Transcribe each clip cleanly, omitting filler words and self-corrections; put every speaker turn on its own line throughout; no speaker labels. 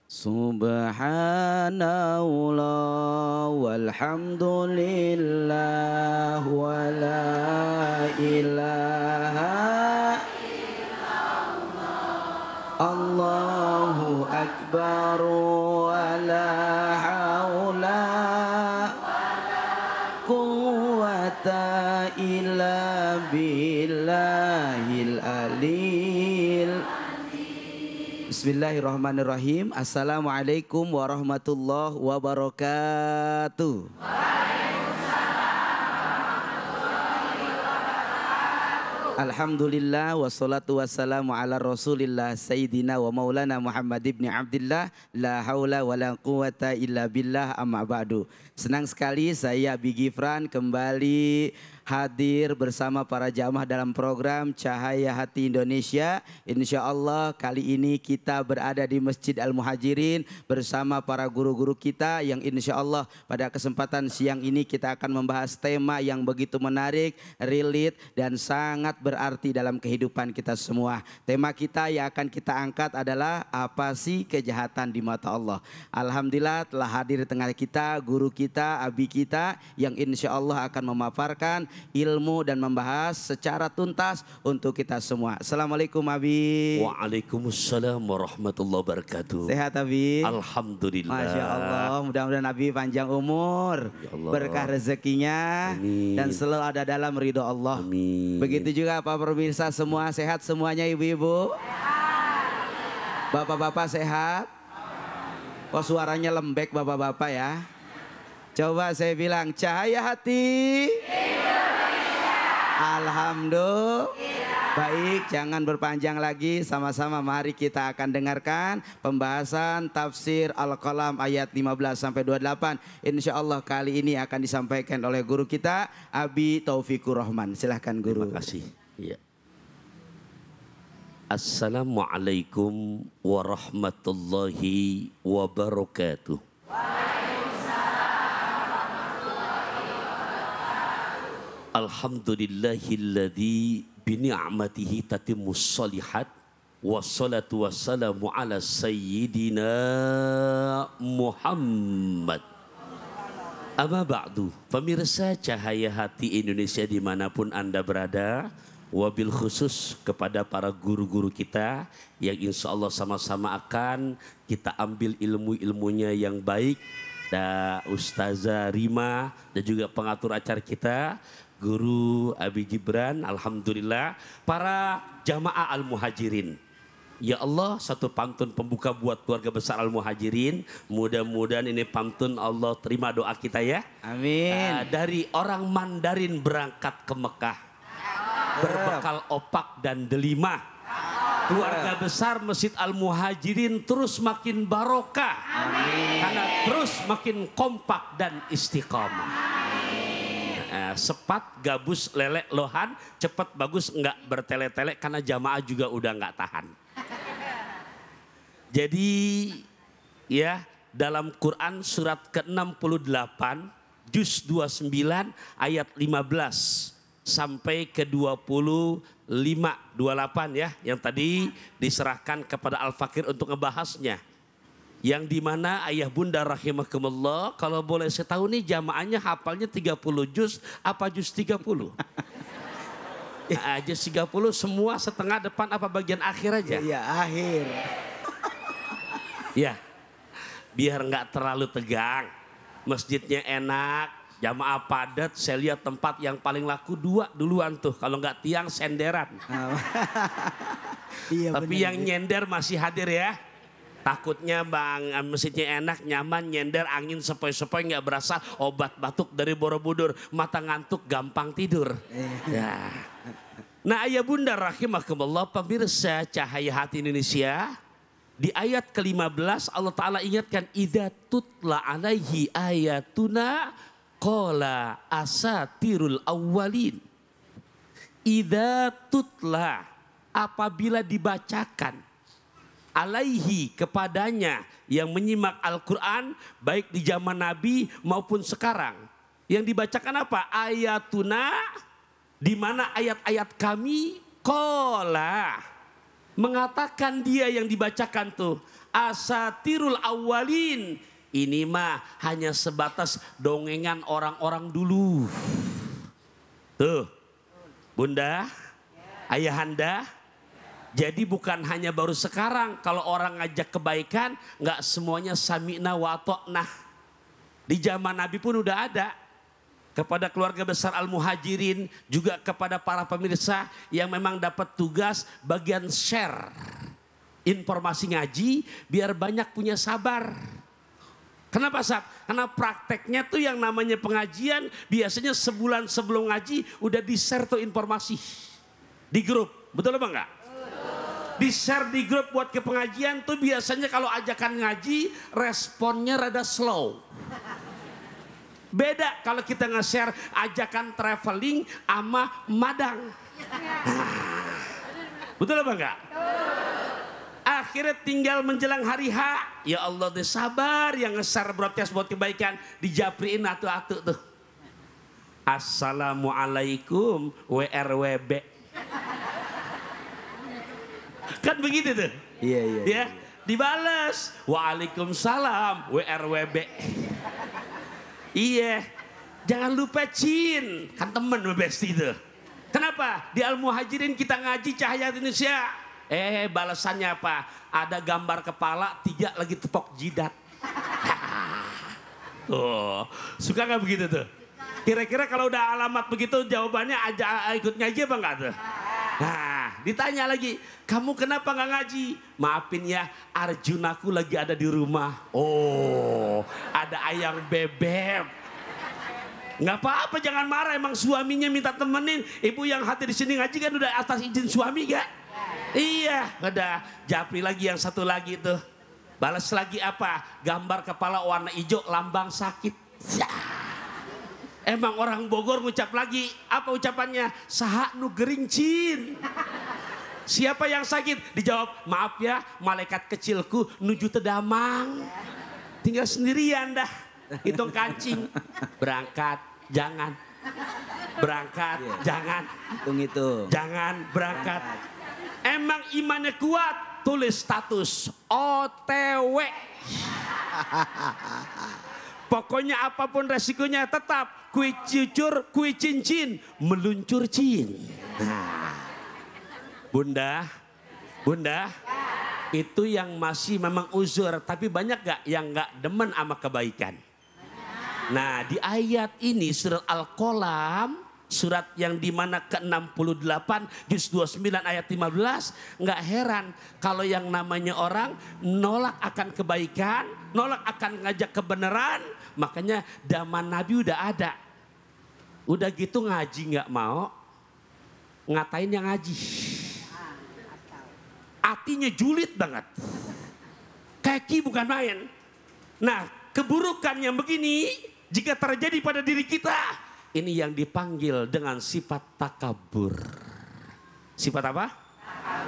Subhanallah walhamdulillah wa la ilaha Allahu akbar wa la hawla quwwata illa billahil alil. Bismillahirrahmanirrahim. Assalamualaikum warahmatullahi wabarakatuh. Alhamdulillah wassalatu wassalamu ala rasulillah sayyidina wa maulana Muhammad ibn Abdillah. La haula wa la quwata illa billah, amma ba'du. Senang sekali saya Abi Gifran kembali hadir bersama para jamaah dalam program Cahaya Hati Indonesia. Insya Allah kali ini kita berada di Masjid Al-Muhajirin bersama para guru-guru kita yang insya Allah pada kesempatan siang ini kita akan membahas tema yang begitu menarik, relate dan sangat berarti dalam kehidupan kita semua. Tema kita yang akan kita angkat adalah apa sih kejahatan di mata Allah. Alhamdulillah telah hadir di tengah kita guru kita, abi kita yang insya Allah akan memaparkan ilmu dan membahas secara tuntas untuk kita semua. Assalamualaikum Abi.
Waalaikumsalam warahmatullahi wabarakatuh.
Sehat Abi?
Alhamdulillah.
Masya Allah, mudah-mudahan Abi panjang umur,
Ya Allah.
berkah rezekinya,
Amin.
dan selalu ada dalam ridho Allah.
Amin.
Begitu juga Pak pemirsa semua sehat semuanya ibu-ibu? Bapak-bapak sehat? Kok suaranya lembek bapak-bapak ya? Coba saya bilang cahaya hati. Alhamdulillah. Baik, jangan berpanjang lagi, sama-sama mari kita akan dengarkan pembahasan tafsir Al-Qalam ayat 15 sampai 28. Insya Allah kali ini akan disampaikan oleh guru kita Abi Taufikur Rahman. Silahkan guru.
Terima kasih. Ya. Assalamualaikum warahmatullahi wabarakatuh. Alhamdulillahilladzi bini'matihi tatimmus shalihat wassalatu wassalamu ala sayyidina Muhammad. Amma ba'du, pemirsa Cahaya Hati Indonesia dimanapun Anda berada, wabil khusus kepada para guru-guru kita yang insya Allah sama-sama akan kita ambil ilmu-ilmunya yang baik. Dan Ustazah Rima dan juga pengatur acara kita Guru Abi Gibran, alhamdulillah, para jamaah Al-Muhajirin. Ya Allah, satu pantun pembuka buat keluarga besar Al-Muhajirin. Mudah-mudahan ini pantun Allah terima doa kita ya.
Amin.
Dari orang Mandarin berangkat ke Mekah, berbekal opak dan delima. Keluarga besar Masjid Al-Muhajirin terus makin barokah.
Amin.
Karena terus makin kompak dan istiqamah. Sepat, gabus, lelek, lohan, cepat, bagus, enggak bertele-tele karena jamaah juga udah enggak tahan. Jadi ya dalam Quran surat ke-68 juz 29 ayat 15 sampai ke 25, 28 ya yang tadi diserahkan kepada Al-Fakir untuk ngebahasnya. Yang dimana ayah bunda rahimakumullah, kalau boleh saya tahu nih jamaahnya hafalnya 30 juz apa juz 30? Juz 30 semua setengah depan apa bagian akhir aja?
Iya akhir.
Ya, biar nggak terlalu tegang, masjidnya enak, jamaah padat. Saya lihat tempat yang paling laku 2 duluan tuh, kalau nggak tiang senderan.
Iya,
tapi
bener,
yang nyender masih hadir ya. Takutnya bang masjidnya enak, nyaman, nyender, angin sepoi-sepoi nggak berasa, obat batuk dari Borobudur, mata ngantuk, gampang tidur. Ya. Nah ayah bunda rahimakumullah, pemirsa Cahaya Hati Indonesia, di ayat ke-15 Allah Ta'ala ingatkan, idza tutla alaihi ayatuna qala asatirul awwalin. Idza tutla, apabila dibacakan, alaihi kepadanya yang menyimak Al-Quran baik di zaman Nabi maupun sekarang. Yang dibacakan apa? Ayatuna, di mana ayat-ayat kami, qala, Mengatakan dia yang dibacakan tuh asatirul awwalin. Ini mah hanya sebatas dongengan orang-orang dulu. Tuh, Bunda, Ayahanda. Jadi bukan hanya baru sekarang kalau orang ngajak kebaikan, nggak semuanya sami'na wa ata'na. Di zaman Nabi pun udah ada. Kepada keluarga besar Al-Muhajirin, juga kepada para pemirsa yang memang dapat tugas bagian share informasi ngaji biar banyak punya sabar. Kenapa Sab? Karena prakteknya tuh yang namanya pengajian biasanya sebulan sebelum ngaji udah di-share tuh informasi di grup. Betul apa enggak? Di-share di grup buat ke pengajian tuh biasanya kalau ajakan ngaji responnya rada slow. Beda kalau kita nge-share ajakan traveling sama madang. Betul apa enggak? Akhirnya tinggal menjelang hari H. Ya Allah deh sabar yang nge-share broadcast buat kebaikan. Dijapriin atu-atu tuh. Assalamualaikum WRWB. Kan begitu tuh.
Iya.
Ya, dibales. Waalaikumsalam WRWB. Iya, jangan lupa Cin, kan temen besti itu. Kenapa? Di Al-Muhajirin kita ngaji Cahaya Indonesia. Balasannya apa? Ada gambar kepala, 3 lagi tepok jidat. Oh, suka nggak begitu tuh? Kira-kira kalau udah alamat begitu jawabannya aja ikut ngaji apa enggak tuh? Nah, ditanya lagi, kamu kenapa nggak ngaji? Maafin ya, Arjunaku lagi ada di rumah. Oh, ada ayam bebek. Nggak apa-apa, jangan marah. Emang suaminya minta temenin. Ibu yang hadir di sini ngaji kan udah atas izin suami gak? Iya, udah. Japri lagi yang satu lagi tuh. Balas lagi apa? Gambar kepala warna hijau, lambang sakit. Ya. Emang orang Bogor ngucap lagi, apa ucapannya? Saha nu gerincin. Siapa yang sakit? Dijawab, maaf ya, malaikat kecilku nuju tedamang. Tinggal sendirian dah. Hitung kancing. Berangkat, jangan. Berangkat, jangan.
Hitung.
Jangan berangkat. Emang imannya kuat, tulis status OTW. Pokoknya apapun resikonya tetap kui cucur, kui cincin, meluncur cin. Nah. Bunda, itu yang masih memang uzur, tapi banyak gak yang gak demen sama kebaikan? Nah, di ayat ini surat Al-Qalam, surat yang dimana ke-68 juz 29 ayat 15, nggak heran kalau yang namanya orang nolak akan kebaikan, nolak akan ngajak kebenaran. Makanya zaman Nabi udah ada. Udah gitu ngaji nggak mau, ngatain yang ngaji. Hatinya julid banget. Kaki bukan main. Nah, keburukan yang begini jika terjadi pada diri kita, ini yang dipanggil dengan sifat takabur. Sifat apa?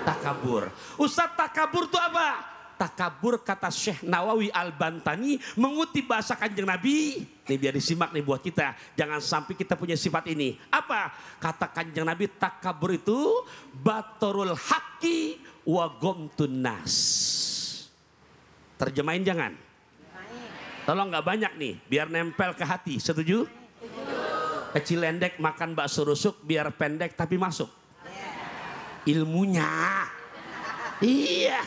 Takabur. Ustadz, takabur itu apa? Takabur kata Syekh Nawawi Al-Bantani mengutip bahasa Kanjeng Nabi. Ini biar disimak nih buat kita. Jangan sampai kita punya sifat ini. Apa? Kata Kanjeng Nabi, takabur itu batorul haqi wa gomtun nas. Terjemahin jangan. Tolong nggak banyak nih, biar nempel ke hati. Setuju? Kecil endek makan bakso rusuk biar pendek tapi masuk. Ilmunya. Iya.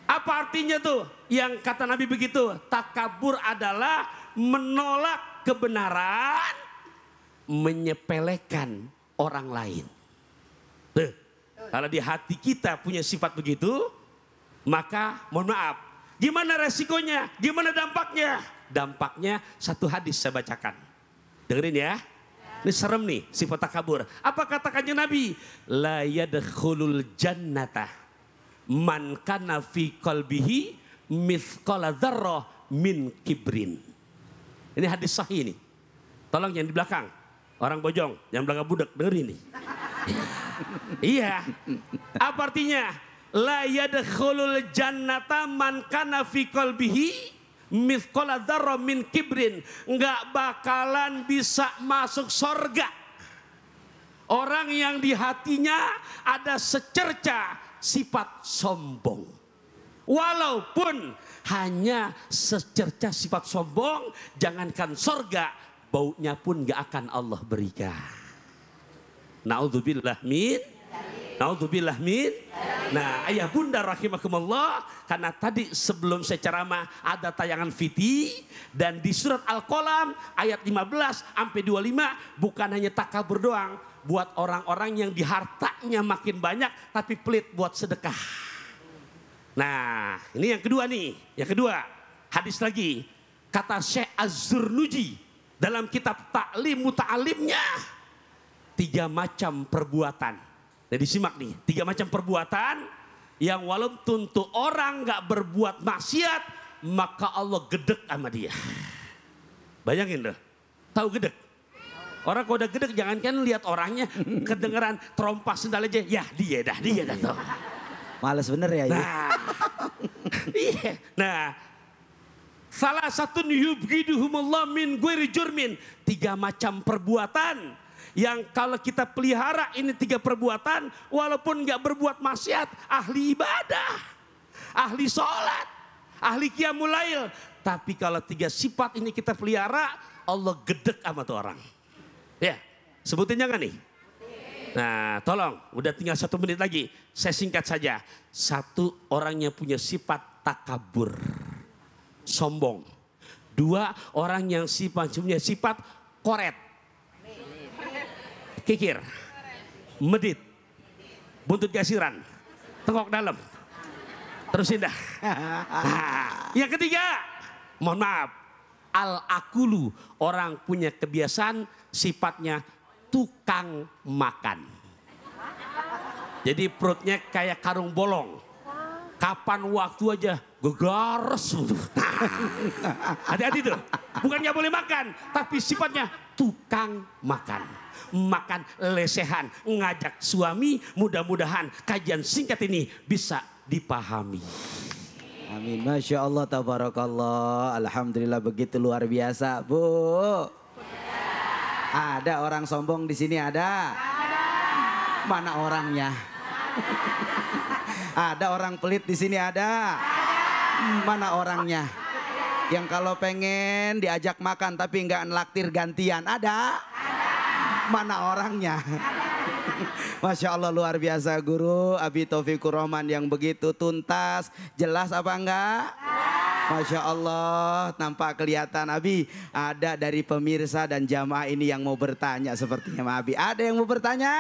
Apa artinya tuh? Yang kata Nabi begitu. Takabur adalah menolak kebenaran, menyepelekan orang lain. Tuh. Kalau di hati kita punya sifat begitu, maka mohon maaf. Gimana resikonya? Gimana dampaknya? Dampaknya satu hadis saya bacakan. Dengerin ya. Ini serem nih sifat takabur. Apa kata Kanjeng Nabi? La yadkhulul jannata man kana fi qalbihi mithqala dzarrah min kibrin. Ini hadis sahih nih. Tolong yang di belakang. Orang bojong, yang belakang budak dengerin nih. Iya. Apa artinya? La yadkhulul jannata man kana fi qalbihi mithqala dzarrah min kibrin. Enggak bakalan bisa masuk surga orang yang di hatinya ada secerca sifat sombong. Walaupun hanya secerca sifat sombong, jangankan sorga, baunya pun gak akan Allah berikan. Na'udzubillah min. Na'udzubillah min. Nah, ayah bunda rahimakumullah, karena tadi sebelum saya ceramah ada tayangan VT, dan di surat Al-Qalam ayat 15 sampai 25 bukan hanya takabur doang, buat orang-orang yang di hartanya makin banyak tapi pelit buat sedekah. Nah, ini yang kedua nih. Yang kedua, hadis lagi. Kata Syekh Az-Zurnuji dalam kitab Ta'lim Muta'alimnya, 3 macam perbuatan. Nah, disimak nih, 3 macam perbuatan yang walaupun tuh orang gak berbuat maksiat, maka Allah gedek sama dia. Bayangin deh, tahu gedek? Orang kalau udah gedek, jangankan lihat orangnya, kedengeran trompas sendal aja, ya dia dah tuh.
Males bener ya.
Nah, iya. Nah, salah satu yubghiduhumullah min ghairi jurmin. 3 macam perbuatan yang kalau kita pelihara ini 3 perbuatan, walaupun nggak berbuat maksiat, ahli ibadah, ahli sholat, ahli qiyamul lail. Tapi kalau 3 sifat ini kita pelihara, Allah gedek sama tuh orang. Ya, sebutin jangan nih. Nah, tolong, udah tinggal 1 menit lagi. Saya singkat saja. 1, orang yang punya sifat takabur, sombong. 2, orang yang punya sifat koret, kikir, medit, buntut kasiran, tengok dalam. Terusin dah. Nah, yang ketiga, mohon maaf, al-akulu, orang punya kebiasaan sifatnya tukang makan. Jadi perutnya kayak karung bolong. Kapan waktu aja gegares. Hati-hati tuh. Bukan gak boleh makan, tapi sifatnya tukang makan. Makan lesehan, ngajak suami. Mudah-mudahan kajian singkat ini bisa dipahami.
Amin. Masya Allah, tabarakallah. Alhamdulillah, begitu luar biasa, Bu. Ada orang sombong di sini, ada? Mana orangnya? Ada orang pelit di sini, ada? Mana orangnya? Yang kalau pengen diajak makan tapi nggak nelaktir gantian, ada? Mana orangnya? Masya Allah, luar biasa guru Abi Taufikur Rahman yang begitu tuntas, jelas apa enggak? Masya Allah, nampak kelihatan Abi. Ada dari pemirsa dan jamaah ini yang mau bertanya sepertinya Abi. Ada yang mau bertanya?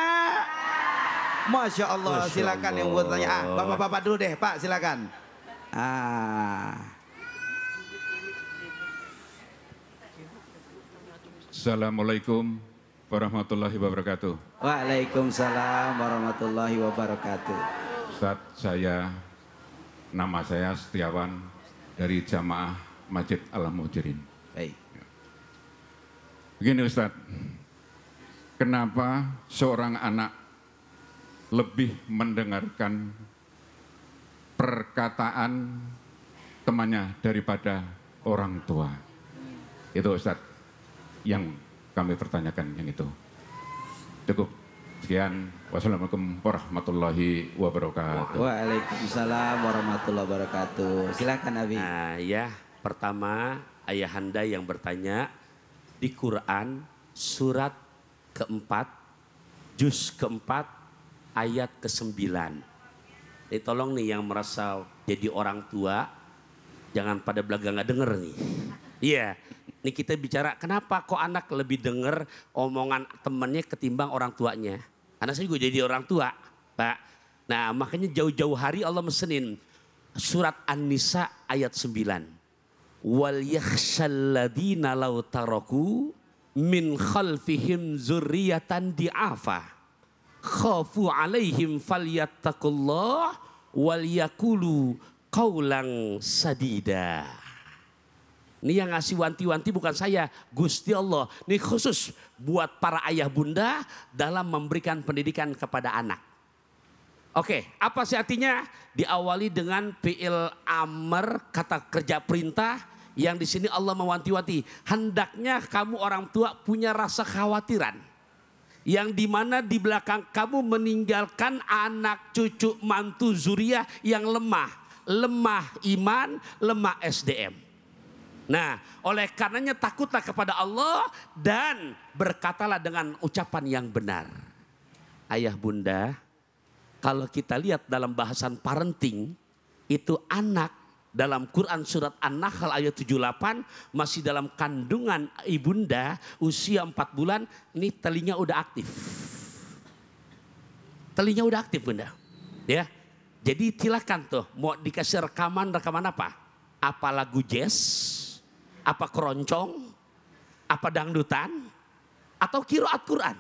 Masya Allah, silakan yang mau bertanya. Bapak-bapak dulu deh Pak, silakan.
Assalamualaikum warahmatullahi wabarakatuh.
Waalaikumsalam warahmatullahi wabarakatuh.
Ustaz, nama saya Setiawan dari Jamaah Masjid Al-Muhajirin.
Baik.
Begini Ustaz, kenapa seorang anak lebih mendengarkan perkataan temannya daripada orang tua? Itu Ustaz yang kami pertanyakan yang itu. Cukup. Sekian. Wassalamualaikum warahmatullahi wabarakatuh.
Waalaikumsalam warahmatullahi wabarakatuh. Silakan Abi.
Nah ya, pertama ayahanda yang bertanya, di Quran surat keempat, juz keempat, ayat ke-9. Ini tolong nih yang merasa jadi orang tua, jangan pada belaga nggak denger nih. Iya, ini kita bicara kenapa kok anak lebih denger omongan temannya ketimbang orang tuanya. Anak saya juga jadi orang tua, Pak. Nah makanya jauh-jauh hari Allah mesenin surat An-Nisa ayat 9. Wal yakhshalladzina law taraku min khalfihim zurriyatan di'afa khafu alaihim falyattaqullah wal yaqulu qaulan sadida. Ini yang ngasih wanti-wanti bukan saya, Gusti Allah. Ini khusus buat para ayah bunda dalam memberikan pendidikan kepada anak. Oke, apa sih artinya? Diawali dengan fi'il amr, kata kerja perintah, yang di sini Allah mewanti-wanti. Hendaknya kamu orang tua punya rasa khawatiran. yang dimana di belakang kamu meninggalkan anak, cucu, mantu, zuriat yang lemah. Lemah iman, lemah SDM. Nah, oleh karenanya takutlah kepada Allah dan berkatalah dengan ucapan yang benar. Ayah bunda, kalau kita lihat dalam bahasan parenting, itu anak dalam Quran surat An-Nahl ayat 78 masih dalam kandungan ibunda usia 4 bulan, ini telinga udah aktif. Telinga udah aktif bunda. Ya. Jadi silakan tuh mau dikasih rekaman apa? Apa lagu jazz? Apa keroncong, apa dangdutan, atau qiraat Quran.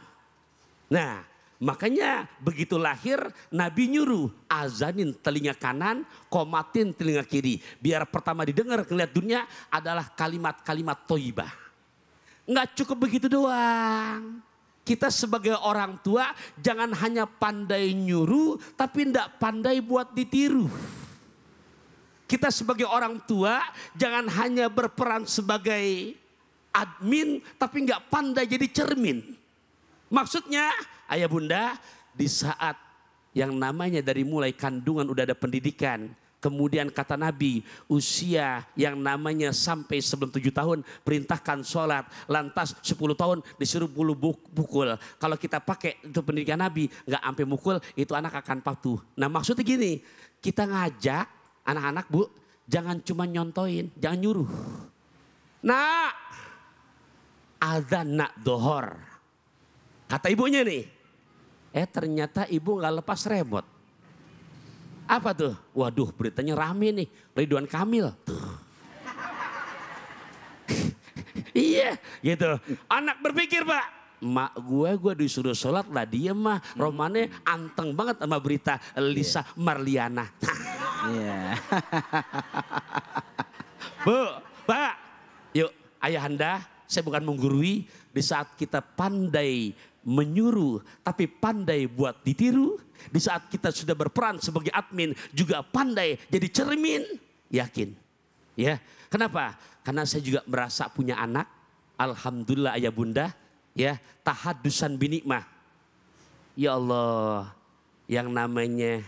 Nah, makanya begitu lahir Nabi nyuruh azanin telinga kanan, komatin telinga kiri. Biar pertama didengar ngeliat dunia adalah kalimat-kalimat thayyibah. Nggak cukup begitu doang. Kita sebagai orang tua jangan hanya pandai nyuruh, tapi nggak pandai buat ditiru. Kita sebagai orang tua jangan hanya berperan sebagai admin tapi nggak pandai jadi cermin. Maksudnya ayah bunda di saat yang namanya dari mulai kandungan udah ada pendidikan. Kemudian kata Nabi usia yang namanya sampai sebelum 7 tahun perintahkan sholat. Lantas 10 tahun disuruh pukul. Kalau kita pakai itu pendidikan Nabi nggak sampai mukul itu anak akan patuh. Nah maksudnya gini kita ngajak anak-anak bu, jangan cuma nyontoin, jangan nyuruh. Nah, azan nak dohor. Kata ibunya nih, ternyata ibu gak lepas remote. Apa tuh? Waduh beritanya rame nih, Ridwan Kamil. Iya gitu, anak berpikir pak. Mak gue disuruh sholat lah dia mah romannya anteng banget sama berita Lisa Marliana. Iya. Bu, Pak, yuk ayahanda, saya bukan menggurui. Di saat kita pandai menyuruh, tapi pandai buat ditiru. Di saat kita sudah berperan sebagai admin, juga pandai jadi cermin. Yakin, ya. Kenapa? Karena saya juga merasa punya anak. Alhamdulillah ayah bunda, ya tahadusan binikmah. Ya Allah, yang namanya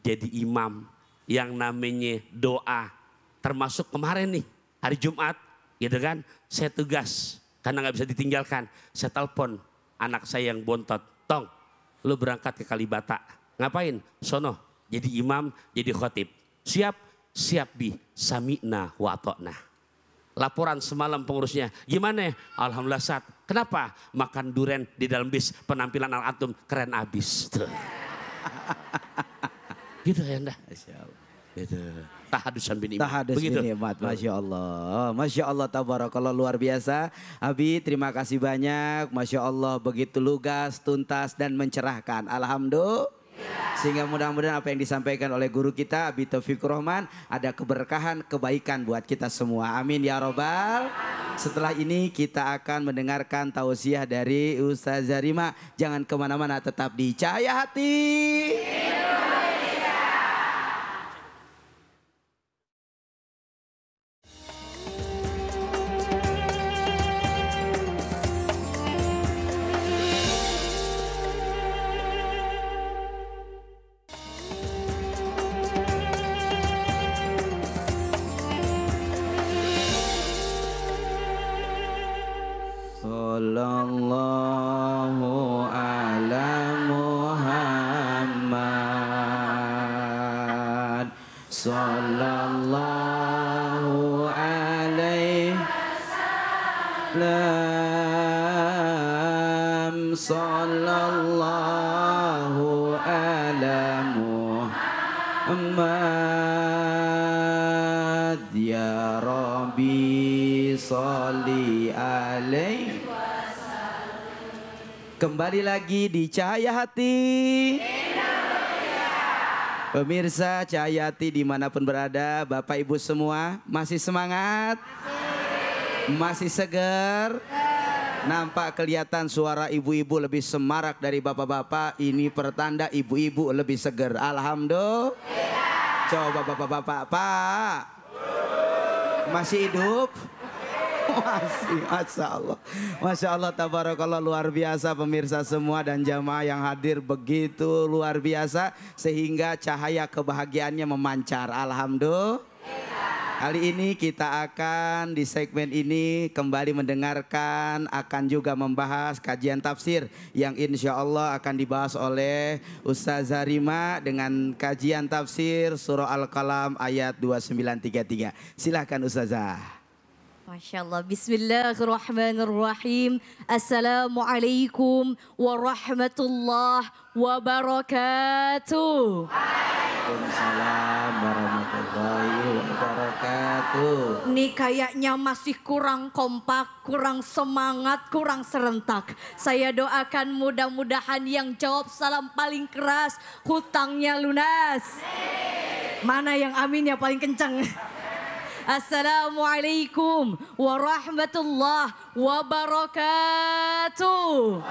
jadi imam. Yang namanya doa, termasuk kemarin nih hari Jumat, gitu kan? Saya tugas karena nggak bisa ditinggalkan. Saya telepon anak saya yang bontot, Tong, lu berangkat ke Kalibata, ngapain? Sono, jadi imam, jadi khotib. Siap, siap bi, sami'na wa atokna. Laporan semalam pengurusnya, gimana? Alhamdulillah Sat. Kenapa? Makan duren di dalam bis, penampilan Al-Antum keren abis. Gitu ya anda. Gitu. Tahadusan bin iman.
Tahadus bin iman. Masya Allah. Masya Allah tabarakallah luar biasa. Abi terima kasih banyak. Masya Allah begitu lugas, tuntas dan mencerahkan. Alhamdulillah. Sehingga mudah-mudahan apa yang disampaikan oleh guru kita Abi Taufikur Rahman ada keberkahan, kebaikan buat kita semua. Amin ya robbal. Setelah ini kita akan mendengarkan tausiah dari Ustazah Rima. Jangan kemana-mana, tetap di Cahaya Hati. Sallallahu ala Muhammad. Sallallahu alaihi wasallam. Sallallahu ala Muhammad. Ya Rabbi salli alaihi. Kembali lagi di Cahaya Hati. Pemirsa Cahaya Hati dimanapun berada, Bapak Ibu semua masih semangat? Masih segar? Nampak kelihatan suara ibu-ibu lebih semarak dari bapak-bapak. Ini pertanda ibu-ibu lebih segar. Alhamdulillah. Coba bapak-bapak, Pak. Masih hidup? Masih, Masya Allah. Masya Allah, tabarakallah, luar biasa pemirsa semua dan jamaah yang hadir begitu luar biasa. Sehingga cahaya kebahagiaannya memancar. Alhamdulillah. Kali ini kita akan di segmen ini kembali mendengarkan, akan juga membahas kajian tafsir yang insya Allah akan dibahas oleh Ustazah Rima dengan kajian tafsir surah Al-Qalam ayat 2933. Silahkan Ustazah.
Masya Allah, bismillahirrahmanirrahim. Assalamualaikum warahmatullahi wabarakatuh.
Waalaikumsalam warahmatullahi wabarakatuh.
Ini kayaknya masih kurang kompak, kurang semangat, kurang serentak. Saya doakan mudah-mudahan yang jawab salam paling keras, hutangnya lunas. Mana yang amin ya paling kencang? Assalamualaikum warahmatullahi wabarakatuh.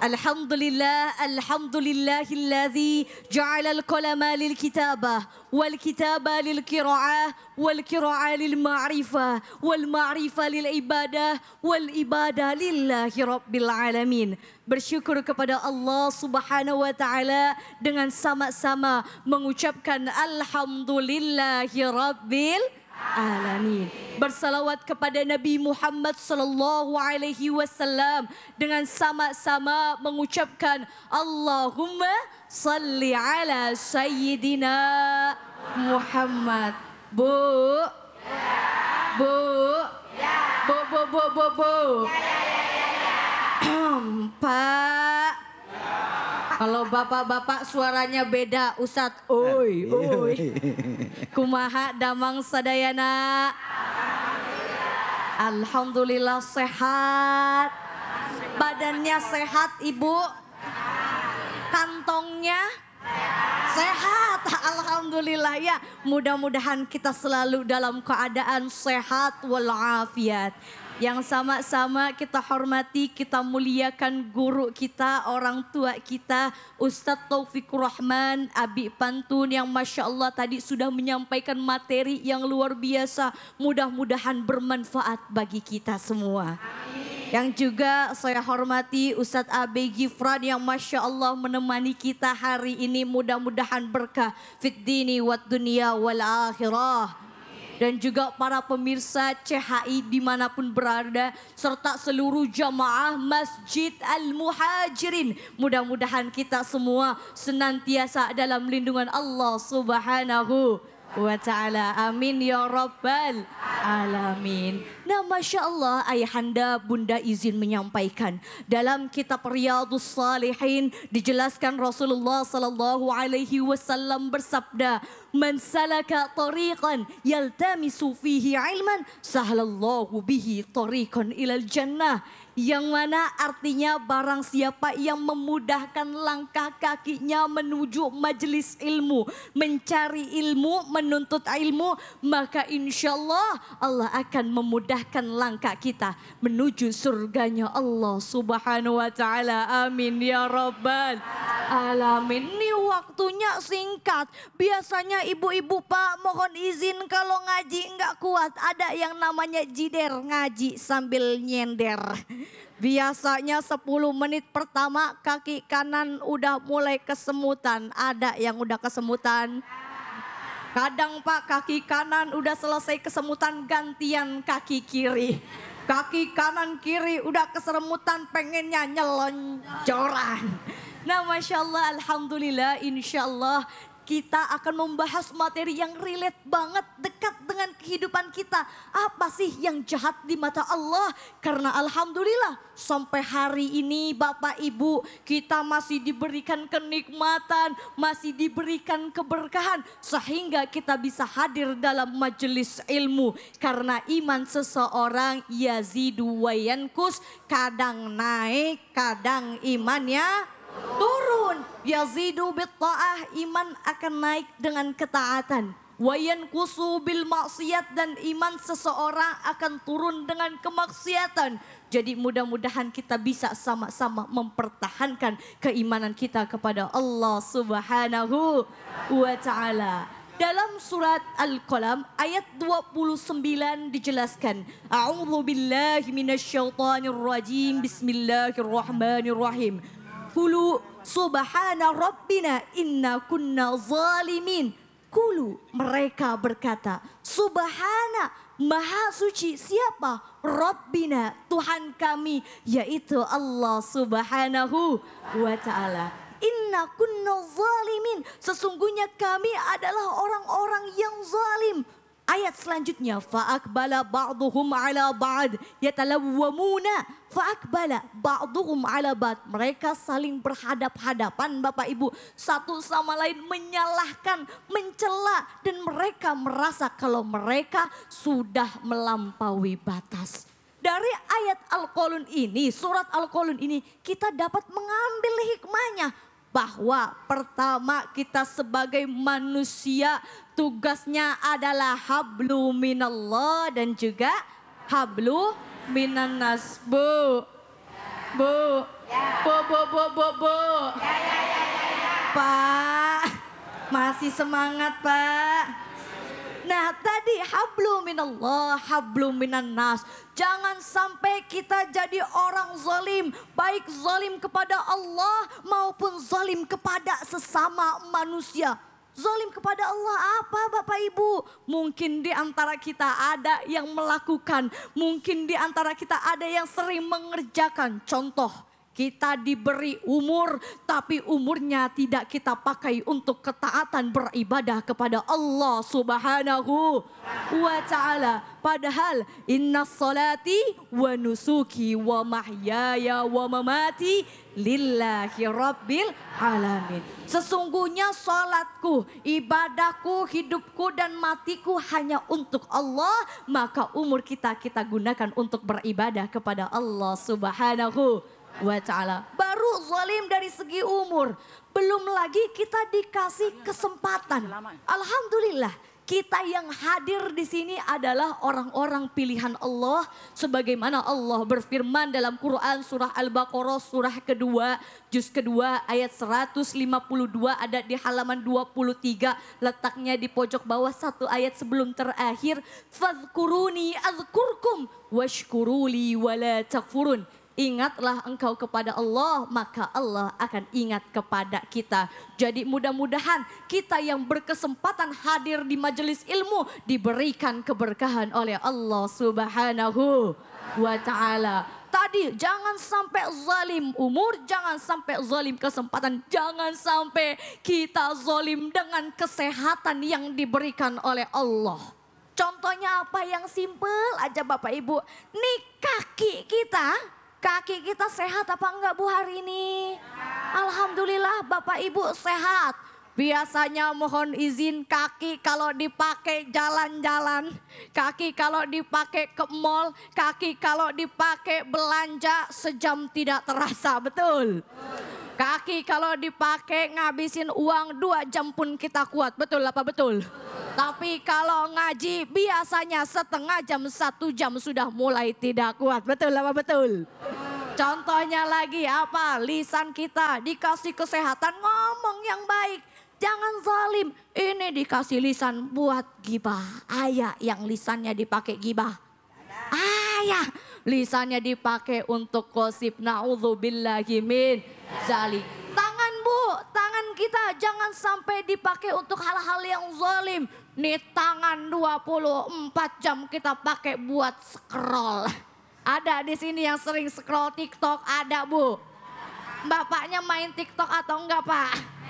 Alhamdulillah, alhamdulillahilladzi ja'ala al-qalama lil-kitabah wal-kitaba lil-qira'ah wal-qira'ah lil-ma'rifah wal-ma'rifah lil-ibadah wal-ibadah lillahi rabbil alamin. Bersyukur kepada Allah Subhanahu wa taala dengan sama-sama mengucapkan alhamdulillahi rabbil alamin. Bersalawat kepada Nabi Muhammad sallallahu alaihi wasallam dengan sama-sama mengucapkan Allahumma salli ala sayyidina Muhammad. Bu. Bu. Bu bu bu bu bu. Pak. Kalau bapak-bapak suaranya beda, Ustadz. Oi, oi. Kumaha damang sadayana. Alhamdulillah sehat. Badannya sehat, Ibu. Kantongnya sehat. Alhamdulillah ya. Mudah-mudahan kita selalu dalam keadaan sehat walafiat. Yang sama-sama kita hormati, kita muliakan guru kita, orang tua kita, Ustadz Taufikur Rahman, Abi Pantun yang Masya Allah tadi sudah menyampaikan materi yang luar biasa. Mudah-mudahan bermanfaat bagi kita semua. Yang juga saya hormati Ustadz Abi Gifran yang Masya Allah menemani kita hari ini. Mudah-mudahan berkah fid dini wad dunia wal akhirah. Dan juga para pemirsa CHI dimanapun berada, serta seluruh jamaah Masjid Al-Muhajirin. Mudah-mudahan kita semua senantiasa dalam lindungan Allah Subhanahu wa ta'ala. Amin ya rabbal alamin. Nah Masya Allah, ayahanda bunda izin menyampaikan. Dalam kitab Riyadhus Salihin dijelaskan Rasulullah sallallahu alaihi wasallam bersabda, "Man salaka tariqan yaltamisu fihi ilman, sahhalallahu bihi tariqan ilal jannah." Yang mana artinya barang siapa yang memudahkan langkah kakinya menuju majelis ilmu, mencari ilmu, menuntut ilmu, maka insya Allah Allah akan memudahkan langkah kita menuju surganya Allah Subhanahu wa ta'ala. Amin ya rabbal alamin. Ini waktunya singkat. Biasanya ibu-ibu Pak mohon izin kalau ngaji enggak kuat. Ada yang namanya jider, ngaji sambil nyender. Biasanya 10 menit pertama kaki kanan udah mulai kesemutan. Ada yang udah kesemutan. Kadang Pak kaki kanan udah selesai kesemutan gantian kaki kiri. Kaki kanan kiri udah kesemutan pengennya nyelonjoran. Nah Masya Allah, Alhamdulillah, Insya Allah kita akan membahas materi yang relate banget, dekat dengan kehidupan kita. Apa sih yang jahat di mata Allah? Karena Alhamdulillah sampai hari ini Bapak Ibu kita masih diberikan kenikmatan, masih diberikan keberkahan. Sehingga kita bisa hadir dalam majelis ilmu. Karena iman seseorang yazidu wa yankus, kadang naik, kadang imannya turun. Yazidu bitta'ah, iman akan naik dengan ketaatan. Wayan kusu bil maksiat, dan iman seseorang akan turun dengan kemaksiatan. Jadi mudah-mudahan kita bisa sama-sama mempertahankan keimanan kita kepada Allah Subhanahu wa ta'ala. Dalam surat Al-Qalam ayat 29 dijelaskan. A'udzu billahi minasyaitonir rajim. Bismillahirrahmanirrahim. Qulu subhana rabbina inna kunna zalimin. Qulu, mereka berkata, subhana, maha suci siapa? Rabbina, Tuhan kami, yaitu Allah subhanahu wa ta'ala. Inna kunna zalimin. Sesungguhnya kami adalah orang-orang yang zalim. Ayat selanjutnya. Fa'akbala ba'duhum ala ba'd. Yatalawwamuna. Fa'akbala ba'duhum ala ba'd. Mereka saling berhadap-hadapan Bapak Ibu. Satu sama lain menyalahkan, mencela. Dan mereka merasa kalau mereka sudah melampaui batas. Dari ayat Al-Qalun ini, surat Al-Qalun ini, kita dapat mengambil hikmahnya. Bahwa pertama kita sebagai manusia tugasnya adalah hablu minallah dan juga hablu minannas. Bu. Pak, masih semangat Pak. Nah tadi hablu minallah, hablu minannas. Jangan sampai kita jadi orang zalim. Baik zalim kepada Allah maupun zalim kepada sesama manusia. Zalim kepada Allah apa Bapak Ibu? Mungkin di antara kita ada yang melakukan. Mungkin di antara kita ada yang sering mengerjakan. Contoh. Kita diberi umur tapi umurnya tidak kita pakai untuk ketaatan beribadah kepada Allah subhanahu wa ta'ala. Padahal inna salati wa nusuki wa mahyaya wa mamati lillahi rabbil alamin. Sesungguhnya salatku, ibadahku, hidupku dan matiku hanya untuk Allah. Maka umur kita gunakan untuk beribadah kepada Allah subhanahu wa ta'ala. Baru zalim dari segi umur. Belum lagi kita dikasih kesempatan. Alhamdulillah kita yang hadir di sini adalah orang-orang pilihan Allah. Sebagaimana Allah berfirman dalam Quran surah Al-Baqarah surah kedua. Juz kedua ayat 152 ada di halaman 23. Letaknya di pojok bawah satu ayat sebelum terakhir. Fadhkuruni azkurkum washkuruli wala takfurun. Ingatlah engkau kepada Allah, maka Allah akan ingat kepada kita. Jadi mudah-mudahan kita yang berkesempatan hadir di majelis ilmu diberikan keberkahan oleh Allah subhanahu wa ta'ala. Tadi jangan sampai zalim umur, jangan sampai zalim kesempatan, jangan sampai kita zalim dengan kesehatan yang diberikan oleh Allah. Contohnya apa yang simpel aja Bapak Ibu, nih kaki kita sehat apa enggak Bu hari ini? Alhamdulillah Bapak Ibu sehat. Biasanya mohon izin kaki kalau dipakai jalan-jalan. Kaki kalau dipakai ke mall. Kaki kalau dipakai belanja sejam tidak terasa, betul? Kaki kalau dipakai ngabisin uang 2 jam pun kita kuat, betul apa betul? Tapi kalau ngaji biasanya setengah jam, 1 jam sudah mulai tidak kuat, betul apa betul? Contohnya lagi apa? Lisan kita dikasih kesehatan ngomong yang baik. Jangan zalim. Ini dikasih lisan buat gibah. Ayah yang lisannya dipakai gibah. Ayah lisannya dipakai untuk gosip. Na'udzubillahi min zalik. Tangan Bu, tangan kita jangan sampai dipakai untuk hal-hal yang zalim. Nih tangan 24 jam kita pakai buat scroll. Ada di sini yang sering scroll TikTok, ada Bu. Bapaknya main TikTok atau enggak Pak?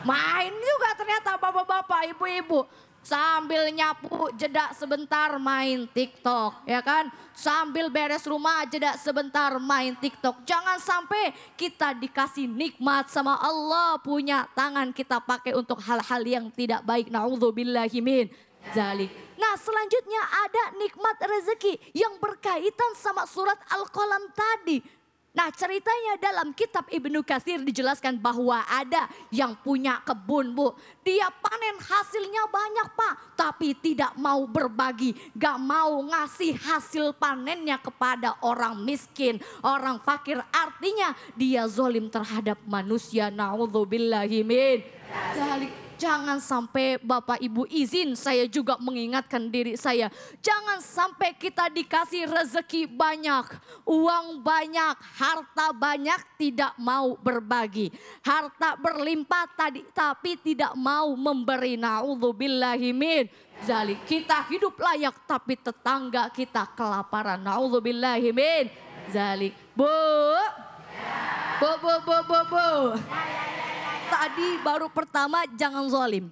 Main juga ternyata bapak-bapak, ibu-ibu. Sambil nyapu jeda sebentar main TikTok, ya kan? Sambil beres rumah jeda sebentar main TikTok. Jangan sampai kita dikasih nikmat sama Allah, punya tangan kita pakai untuk hal-hal yang tidak baik. Na'udzubillahi min zalik. Nah selanjutnya ada nikmat rezeki yang berkaitan sama surat Al-Qalam tadi. Nah ceritanya dalam kitab Ibnu Katsir dijelaskan bahwa ada yang punya kebun Bu. Dia panen hasilnya banyak Pak, tapi tidak mau berbagi. Gak mau ngasih hasil panennya kepada orang miskin, orang fakir. Artinya dia zalim terhadap manusia. Na'udzubillahi min dzalik. Jangan sampai Bapak Ibu izin saya juga mengingatkan diri saya. Jangan sampai kita dikasih rezeki banyak, uang banyak, harta banyak tidak mau berbagi. Harta berlimpah tapi tidak mau memberi. Na'udzubillahi min zalik. Kita hidup layak tapi tetangga kita kelaparan. Na'udzubillahi min zalik. Bu. Tadi baru pertama jangan zalim.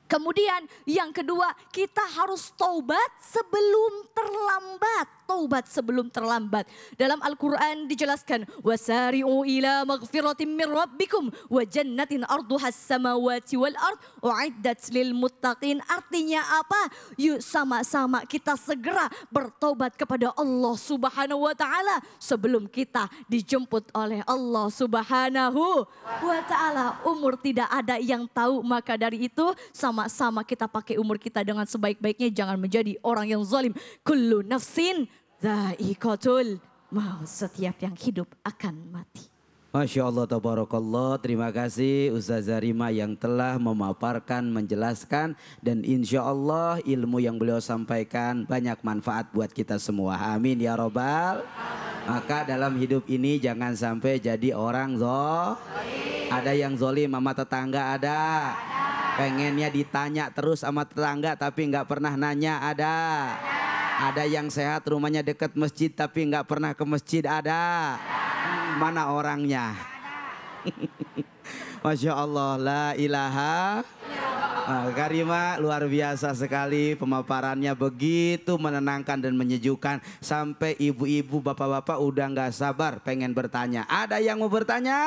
Kemudian yang kedua kita harus taubat sebelum terlambat. Taubat sebelum terlambat. Dalam Al-Quran dijelaskan. Wasari'u ila maghfiratin min rabbikum wa jannatin arduhas samawati wal ard u'iddat lil muttaqin. Artinya apa? Yuk sama-sama kita segera bertaubat kepada Allah Subhanahu wa taala sebelum kita dijemput oleh Allah Subhanahu wa taala. Umur tidak ada yang tahu, maka dari itu sama-sama kita pakai umur kita dengan sebaik-baiknya, jangan menjadi orang yang zalim. Kullu nafsin dha'iqatul maut, setiap yang hidup akan mati.
Masya Allah, tabarakallah. Terima kasih Ustazah Rima yang telah memaparkan, menjelaskan. Dan insya Allah ilmu yang beliau sampaikan banyak manfaat buat kita semua. Amin ya robbal. Maka dalam hidup ini jangan sampai jadi orang ada yang zolim sama tetangga, ada. Pengennya ditanya terus sama tetangga tapi nggak pernah nanya, ada. Ada yang sehat rumahnya dekat masjid tapi nggak pernah ke masjid, ada. Mana orangnya? Masya Allah, la ilaha. Karima luar biasa sekali pemaparannya, begitu menenangkan dan menyejukkan. Sampai ibu-ibu bapak-bapak udah nggak sabar pengen bertanya. Ada yang mau bertanya?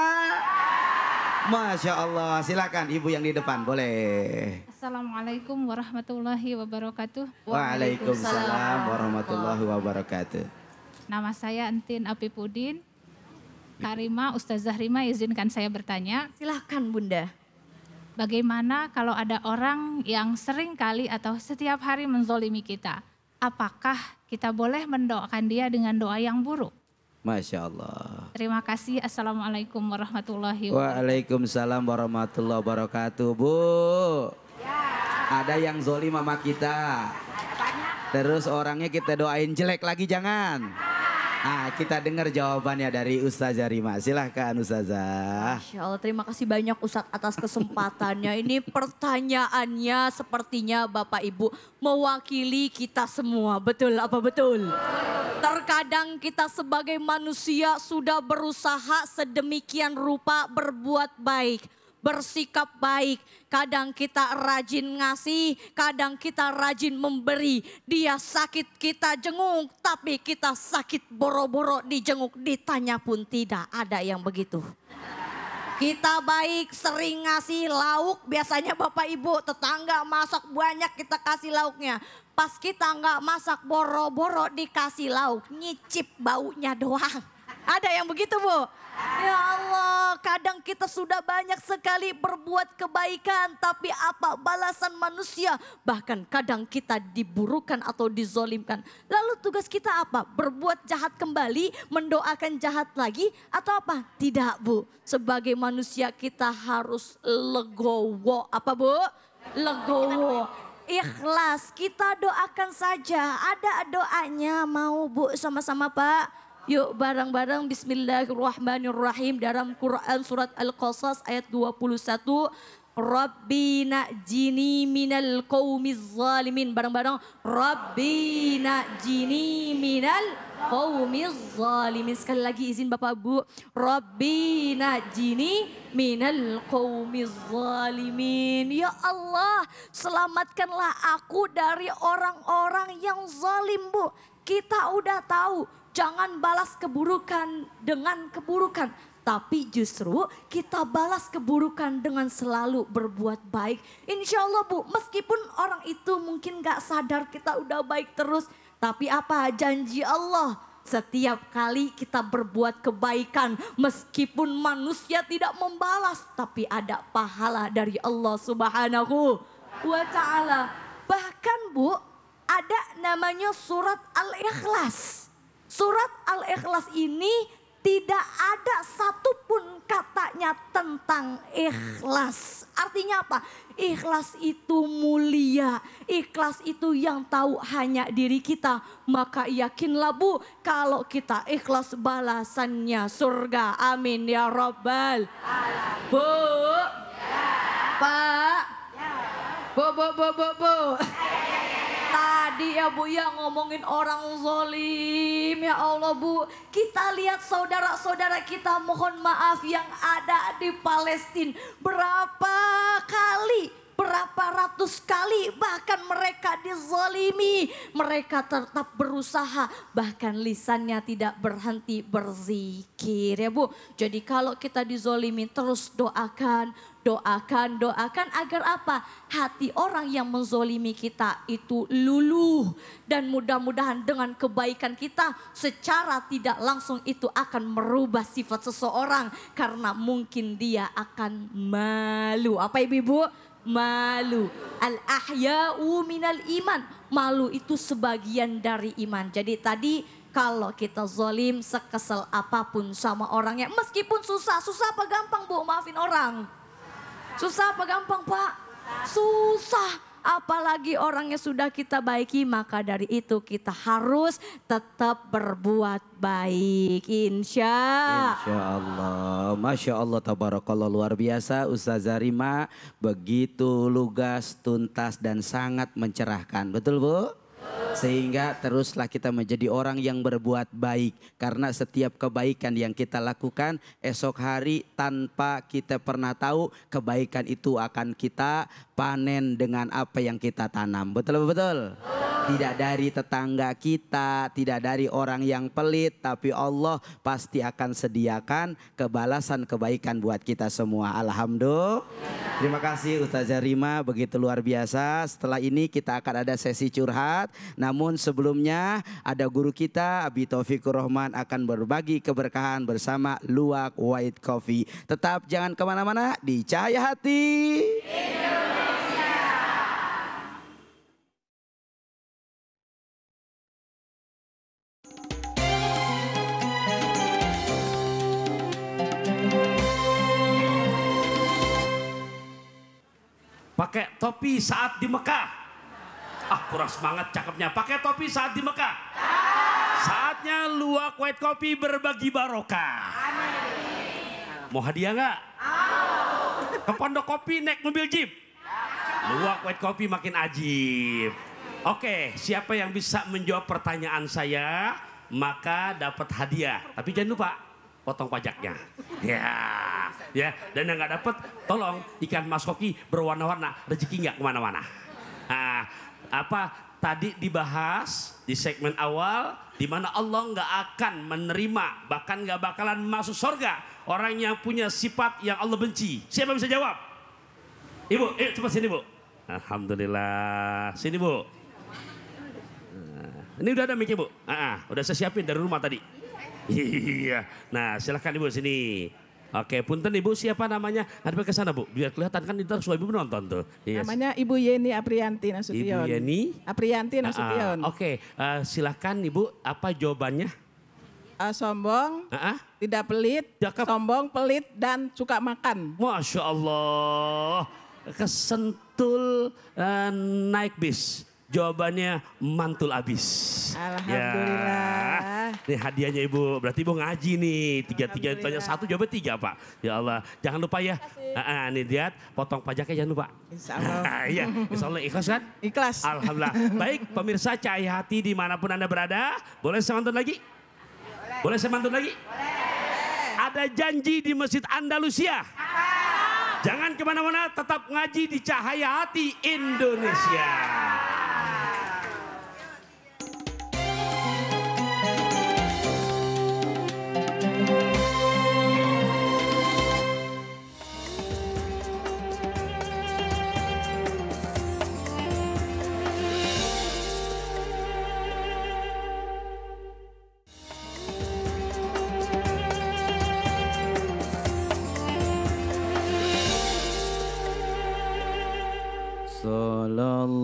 Masya Allah, silakan ibu yang di depan, boleh.
Assalamualaikum warahmatullahi wabarakatuh.
Waalaikumsalam warahmatullahi wabarakatuh.
Nama saya Entin Apipudin. Karima, Ustazah Rima izinkan saya bertanya.
Silakan Bunda.
Bagaimana kalau ada orang yang sering kali atau setiap hari menzolimi kita? Apakah kita boleh mendoakan dia dengan doa yang buruk?
Masya Allah.
Terima kasih. Assalamualaikum warahmatullahi wabarakatuh.
Waalaikumsalam warahmatullahi wabarakatuh. Bu, ada yang zolim sama kita. Terus orangnya kita doain jelek lagi, jangan. Kita dengar jawabannya dari Ustazah Rima. Silahkan Ustazah.
Masya Allah, terima kasih banyak Ustadz atas kesempatannya. Ini pertanyaannya sepertinya Bapak Ibu mewakili kita semua. Betul apa betul? Terkadang kita sebagai manusia sudah berusaha sedemikian rupa berbuat baik, bersikap baik. Kadang kita rajin ngasih, kadang kita rajin memberi. Dia sakit kita jenguk, tapi kita sakit boro-boro dijenguk, ditanya pun tidak. Ada yang begitu. Kita baik, sering ngasih lauk, biasanya Bapak Ibu tetangga masak banyak kita kasih lauknya. Pas kita nggak masak, boro-boro dikasih lauk, nyicip baunya doang. Ada yang begitu Bu? Ya Allah, kadang kita sudah banyak sekali berbuat kebaikan, tapi apa balasan manusia? Bahkan kadang kita diburukan atau dizolimkan. Lalu tugas kita apa? Berbuat jahat kembali, mendoakan jahat lagi atau apa? Tidak Bu, sebagai manusia kita harus legowo. Apa Bu? Legowo. Ikhlas, kita doakan saja. Ada doanya, mau Bu sama-sama Pak? Yuk bareng-bareng bismillahirrahmanirrahim dalam Quran surat Al-Qasas ayat 21. Rabbi najini minal qaumiz zalimin. Bareng-bareng. Rabbi najini minal qaumiz zalimin. Sekali lagi izin Bapak Bu. Rabbi najini minal qaumiz zalimin. Ya Allah, selamatkanlah aku dari orang-orang yang zalim Bu. Kita udah tahu, jangan balas keburukan dengan keburukan. Tapi justru kita balas keburukan dengan selalu berbuat baik. Insya Allah Bu, meskipun orang itu mungkin gak sadar kita udah baik terus. Tapi apa janji Allah? Setiap kali kita berbuat kebaikan, meskipun manusia tidak membalas, tapi ada pahala dari Allah Subhanahu wa Ta'ala. Bahkan Bu, ada namanya surat Al-Ikhlas. Surat Al-Ikhlas ini tidak ada satupun katanya tentang ikhlas. Artinya apa? Ikhlas itu mulia. Ikhlas itu yang tahu hanya diri kita. Maka yakinlah Bu, kalau kita ikhlas balasannya surga. Amin ya Rabbal. Bu. Pak. Bu. Tadi ya Bu ya ngomongin orang zolim, ya Allah Bu. Kita lihat saudara-saudara kita, mohon maaf, yang ada di Palestina. Berapa kali, berapa ratus kali bahkan mereka dizalimi. Mereka tetap berusaha, bahkan lisannya tidak berhenti berzikir ya Bu. Jadi kalau kita dizalimi terus doakan agar apa? Hati orang yang menzolimi kita itu luluh. Dan mudah-mudahan dengan kebaikan kita secara tidak langsung itu akan merubah sifat seseorang. Karena mungkin dia akan malu. Apa ibu? Malu. Al-ahya'u minal iman. Malu itu sebagian dari iman. Jadi tadi kalau kita zolim sekesel apapun sama orangnya. Meskipun susah apa gampang Bu maafin orang? Susah apa gampang Pak? Susah. Apalagi orangnya sudah kita baiki, maka dari itu kita harus tetap berbuat baik. Insya
Allah. Masya Allah, tabarakallah, luar biasa Ustazah Rima. Begitu lugas, tuntas dan sangat mencerahkan. Betul Bu? Sehingga teruslah kita menjadi orang yang berbuat baik. Karena setiap kebaikan yang kita lakukan esok hari tanpa kita pernah tahu kebaikan itu akan kita panen dengan apa yang kita tanam. Betul? Tidak dari tetangga kita, tidak dari orang yang pelit, tapi Allah pasti akan sediakan kebalasan kebaikan buat kita semua. Alhamdulillah. Terima kasih Ustazah Rima, begitu luar biasa. Setelah ini kita akan ada sesi curhat. Namun sebelumnya ada guru kita Abi Taufikur Rahman akan berbagi keberkahan bersama Luwak White Coffee. Tetap jangan kemana-mana di Cahaya Hati.
Pakai topi saat di Mekah. Kurang semangat cakepnya. Pakai topi saat di Mekah. Saatnya Luwak White Coffee berbagi barokah. Mau hadiah nggak? Ke Pondok Kopi naik mobil jeep. Luwak White Coffee makin ajib. Oke, siapa yang bisa menjawab pertanyaan saya, maka dapat hadiah. Tapi jangan lupa potong pajaknya. Ya, dan yang nggak dapat, tolong ikan mas koki berwarna-warna, rezeki nggak kemana-mana. Nah, apa tadi dibahas di segmen awal, di mana Allah nggak akan menerima, bahkan nggak bakalan masuk surga orang yang punya sifat yang Allah benci. Siapa bisa jawab? Ibu, cepat sini Bu. Alhamdulillah, sini Bu. Ini udah ada mic-nya Bu. Udah saya siapin dari rumah tadi. Iya. Nah, silakan Ibu sini. Oke, punten Ibu, siapa namanya? Ngadep ke sana Bu, biar kelihatan kan ntar semua Ibu menonton tuh. Yes.
Namanya Ibu Yeni Aprianti Nasution.
Ibu Yeni
Aprianti Nasution.
Oke, silakan Ibu, apa jawabannya?
Sombong, tidak pelit, sombong, pelit, dan suka makan.
Masya Allah, kesentul naik bis. Jawabannya mantul abis.
Alhamdulillah.
Ya. Nih hadiahnya Ibu. Berarti Ibu ngaji nih. Tiga tanya satu jawab tiga Pak. Ya Allah. Jangan lupa ya. Nih lihat potong pajaknya jangan lupa.
Insya Allah.
Iya. Insya Allah ikhlas kan?
Ikhlas.
Alhamdulillah. Baik pemirsa Cahaya Hati dimanapun Anda berada. Boleh saya mantun lagi? Boleh saya mantun lagi? Boleh. Ada janji di Masjid Andalusia. Jangan kemana-mana. Tetap ngaji di Cahaya Hati Indonesia.
Sallallahu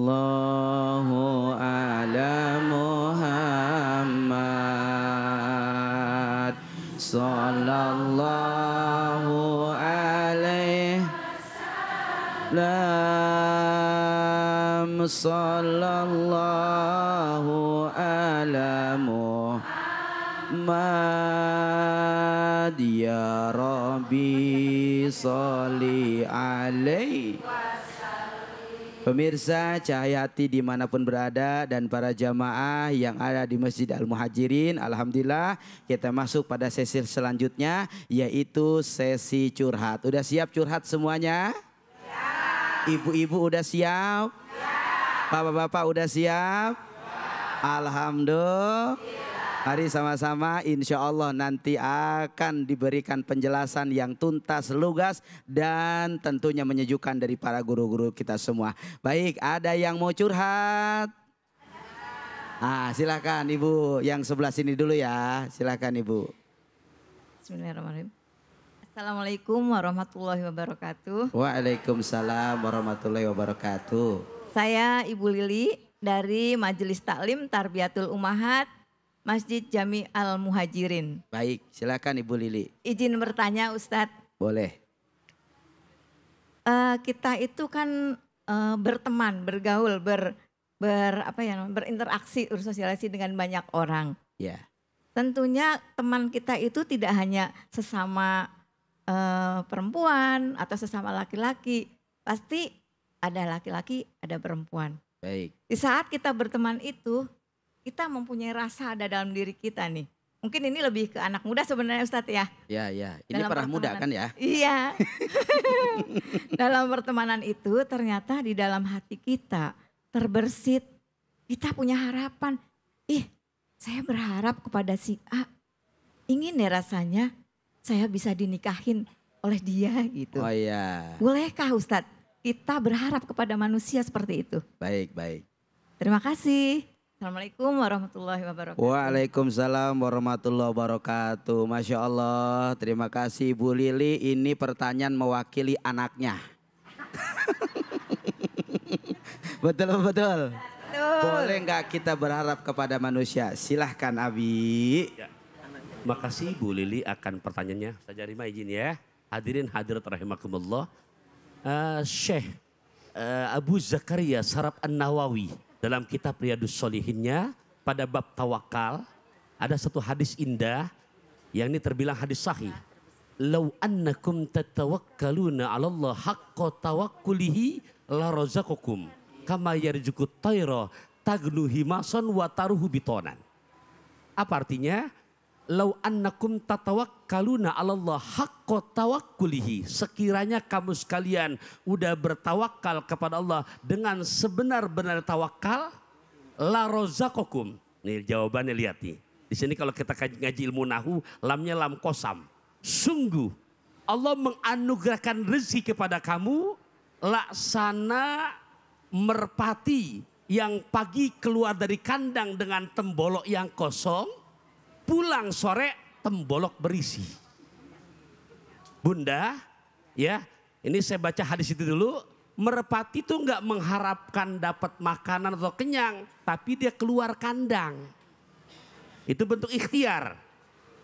ala Muhammad. Sallallahu alaihi lam sallallahu ala Muhammad ya Rabbi sholli alaihi. Pemirsa Cahaya Hati dimanapun berada dan para jamaah yang ada di Masjid Al-Muhajirin, alhamdulillah kita masuk pada sesi selanjutnya yaitu sesi curhat. Udah siap curhat semuanya? Ya. Ibu-ibu udah siap? Ya. Bapak-bapak udah siap? Ya. Alhamdulillah. Mari sama-sama insya Allah nanti akan diberikan penjelasan yang tuntas, lugas dan tentunya menyejukkan dari para guru-guru kita semua. Baik, ada yang mau curhat? Silakan Ibu, yang sebelah sini dulu ya. Silakan Ibu.
Bismillahirrahmanirrahim. Assalamualaikum warahmatullahi wabarakatuh.
Waalaikumsalam warahmatullahi wabarakatuh.
Saya Ibu Lili dari Majelis Taklim Tarbiyatul Ummahat Masjid Jami Al-Muhajirin.
Baik, silakan Ibu Lili.
Izin bertanya Ustadz.
Boleh.
Kita itu kan berteman, bergaul, berinteraksi, bersosialisasi dengan banyak orang.
Ya.
Tentunya teman kita itu tidak hanya sesama perempuan atau sesama laki-laki. Pasti ada laki-laki, ada perempuan.
Baik.
Di saat kita berteman itu, kita mempunyai rasa ada dalam diri kita nih. Mungkin ini lebih ke anak muda sebenarnya Ustadz ya.
Ya, ya. Ini para muda kan ya?
Iya. Dalam pertemanan itu ternyata di dalam hati kita terbersit. Kita punya harapan. Saya berharap kepada si A. Ingin ya rasanya saya bisa dinikahin oleh dia gitu.
Oh iya.
Bolehkah Ustadz kita berharap kepada manusia seperti itu?
Baik, baik.
Terima kasih. Assalamualaikum warahmatullahi wabarakatuh.
Waalaikumsalam warahmatullahi wabarakatuh. Masya Allah, terima kasih Bu Lili. Ini pertanyaan mewakili anaknya. Betul, betul. Boleh nggak kita berharap kepada manusia? Silahkan Abi.
Ya. Makasih Bu Lili akan pertanyaannya. Saya Rima izin ya. Hadirin hadirat rahimakumullah. Syekh Abu Zakaria Sarab An-Nawawi. Dalam kitab Riyadus Sholihinnya pada bab tawakal ada satu hadis indah yang ini terbilang hadis sahih. Lau annakum tatawakkaluna 'ala Allah haqqa tawakkulihi la razaqakum kama yarzuqut tayra tagnu himasan wa taruhu bitonan. Apa artinya? Lau annakum tatawakkaluna 'ala Allah haqqa tawakkulihi. Sekiranya kamu sekalian udah bertawakal kepada Allah dengan sebenar-benar tawakal, la razaqakum. Nih jawabannya lihat nih. Di sini kalau kita ngaji ilmu nahu, lamnya lam kosam. Sungguh Allah menganugerahkan rezeki kepada kamu laksana merpati yang pagi keluar dari kandang dengan tembolok yang kosong, pulang sore tembolok berisi. Bunda, ya, ini saya baca hadis itu dulu. Merpati itu nggak mengharapkan dapat makanan atau kenyang, tapi dia keluar kandang. Itu bentuk ikhtiar.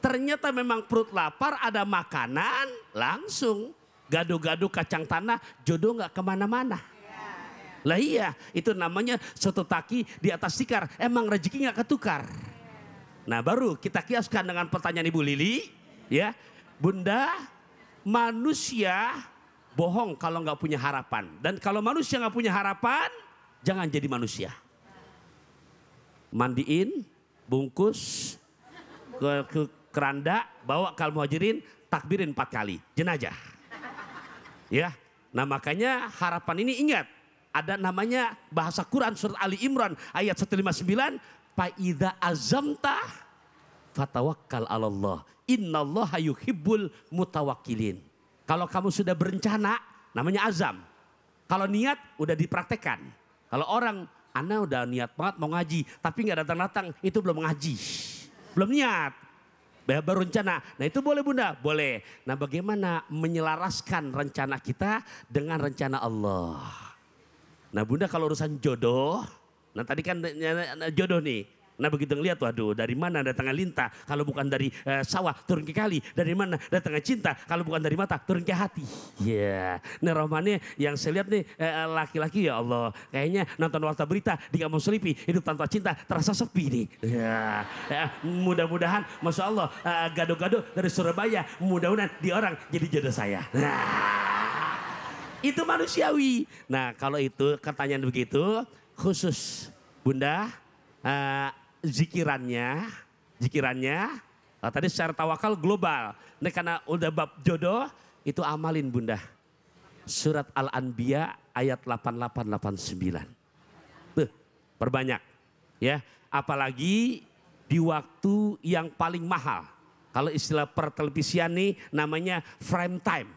Ternyata memang perut lapar, ada makanan, langsung gado-gado kacang tanah, jodoh nggak kemana-mana. Lah iya, itu namanya soto taki di atas tikar. Emang rezeki nggak ketukar. Nah baru kita kiaskan dengan pertanyaan Ibu Lili, ya Bunda, manusia bohong kalau nggak punya harapan, dan kalau manusia nggak punya harapan, jangan jadi manusia. Mandiin, bungkus, ke keranda, bawa ke Al-Muhajirin, takbirin 4 kali, jenazah. Ya, nah makanya harapan ini ingat, ada namanya bahasa Quran surat Ali Imran ayat 159. Fa'idha azamta fatawakkal 'alallah innallaha yuhibbul mutawakkilin. Kalau kamu sudah berencana namanya azam. Kalau niat udah dipraktekkan. Kalau orang ana udah niat banget mau ngaji tapi nggak datang-datang, itu belum ngaji. Belum niat. Baru rencana. Nah itu boleh Bunda? Boleh. Nah bagaimana menyelaraskan rencana kita dengan rencana Allah? Nah Bunda kalau urusan jodoh, nah tadi kan jodoh nih, Nah begitu ngeliat, waduh dari mana datangnya lintah kalau bukan dari sawah turun ke kali. Dari mana datangnya cinta kalau bukan dari mata turun ke hati. Ya, nah romannya yang saya lihat nih laki-laki ya Allah. Kayaknya nonton warta berita di Kampung Selipi, hidup tanpa cinta terasa sepi nih. Ya, mudah-mudahan Masya Allah gado-gado dari Surabaya, mudah-mudahan di orang jadi jodoh saya. Nah, itu manusiawi. Nah kalau itu pertanyaan begitu khusus Bunda, zikirannya, tadi secara tawakal global. Nah karena udah bab jodoh, itu amalin Bunda. Surat Al-Anbiya ayat 88-89. Tuh, perbanyak. Ya, apalagi di waktu yang paling mahal. Kalau istilah pertelevisian nih namanya prime time.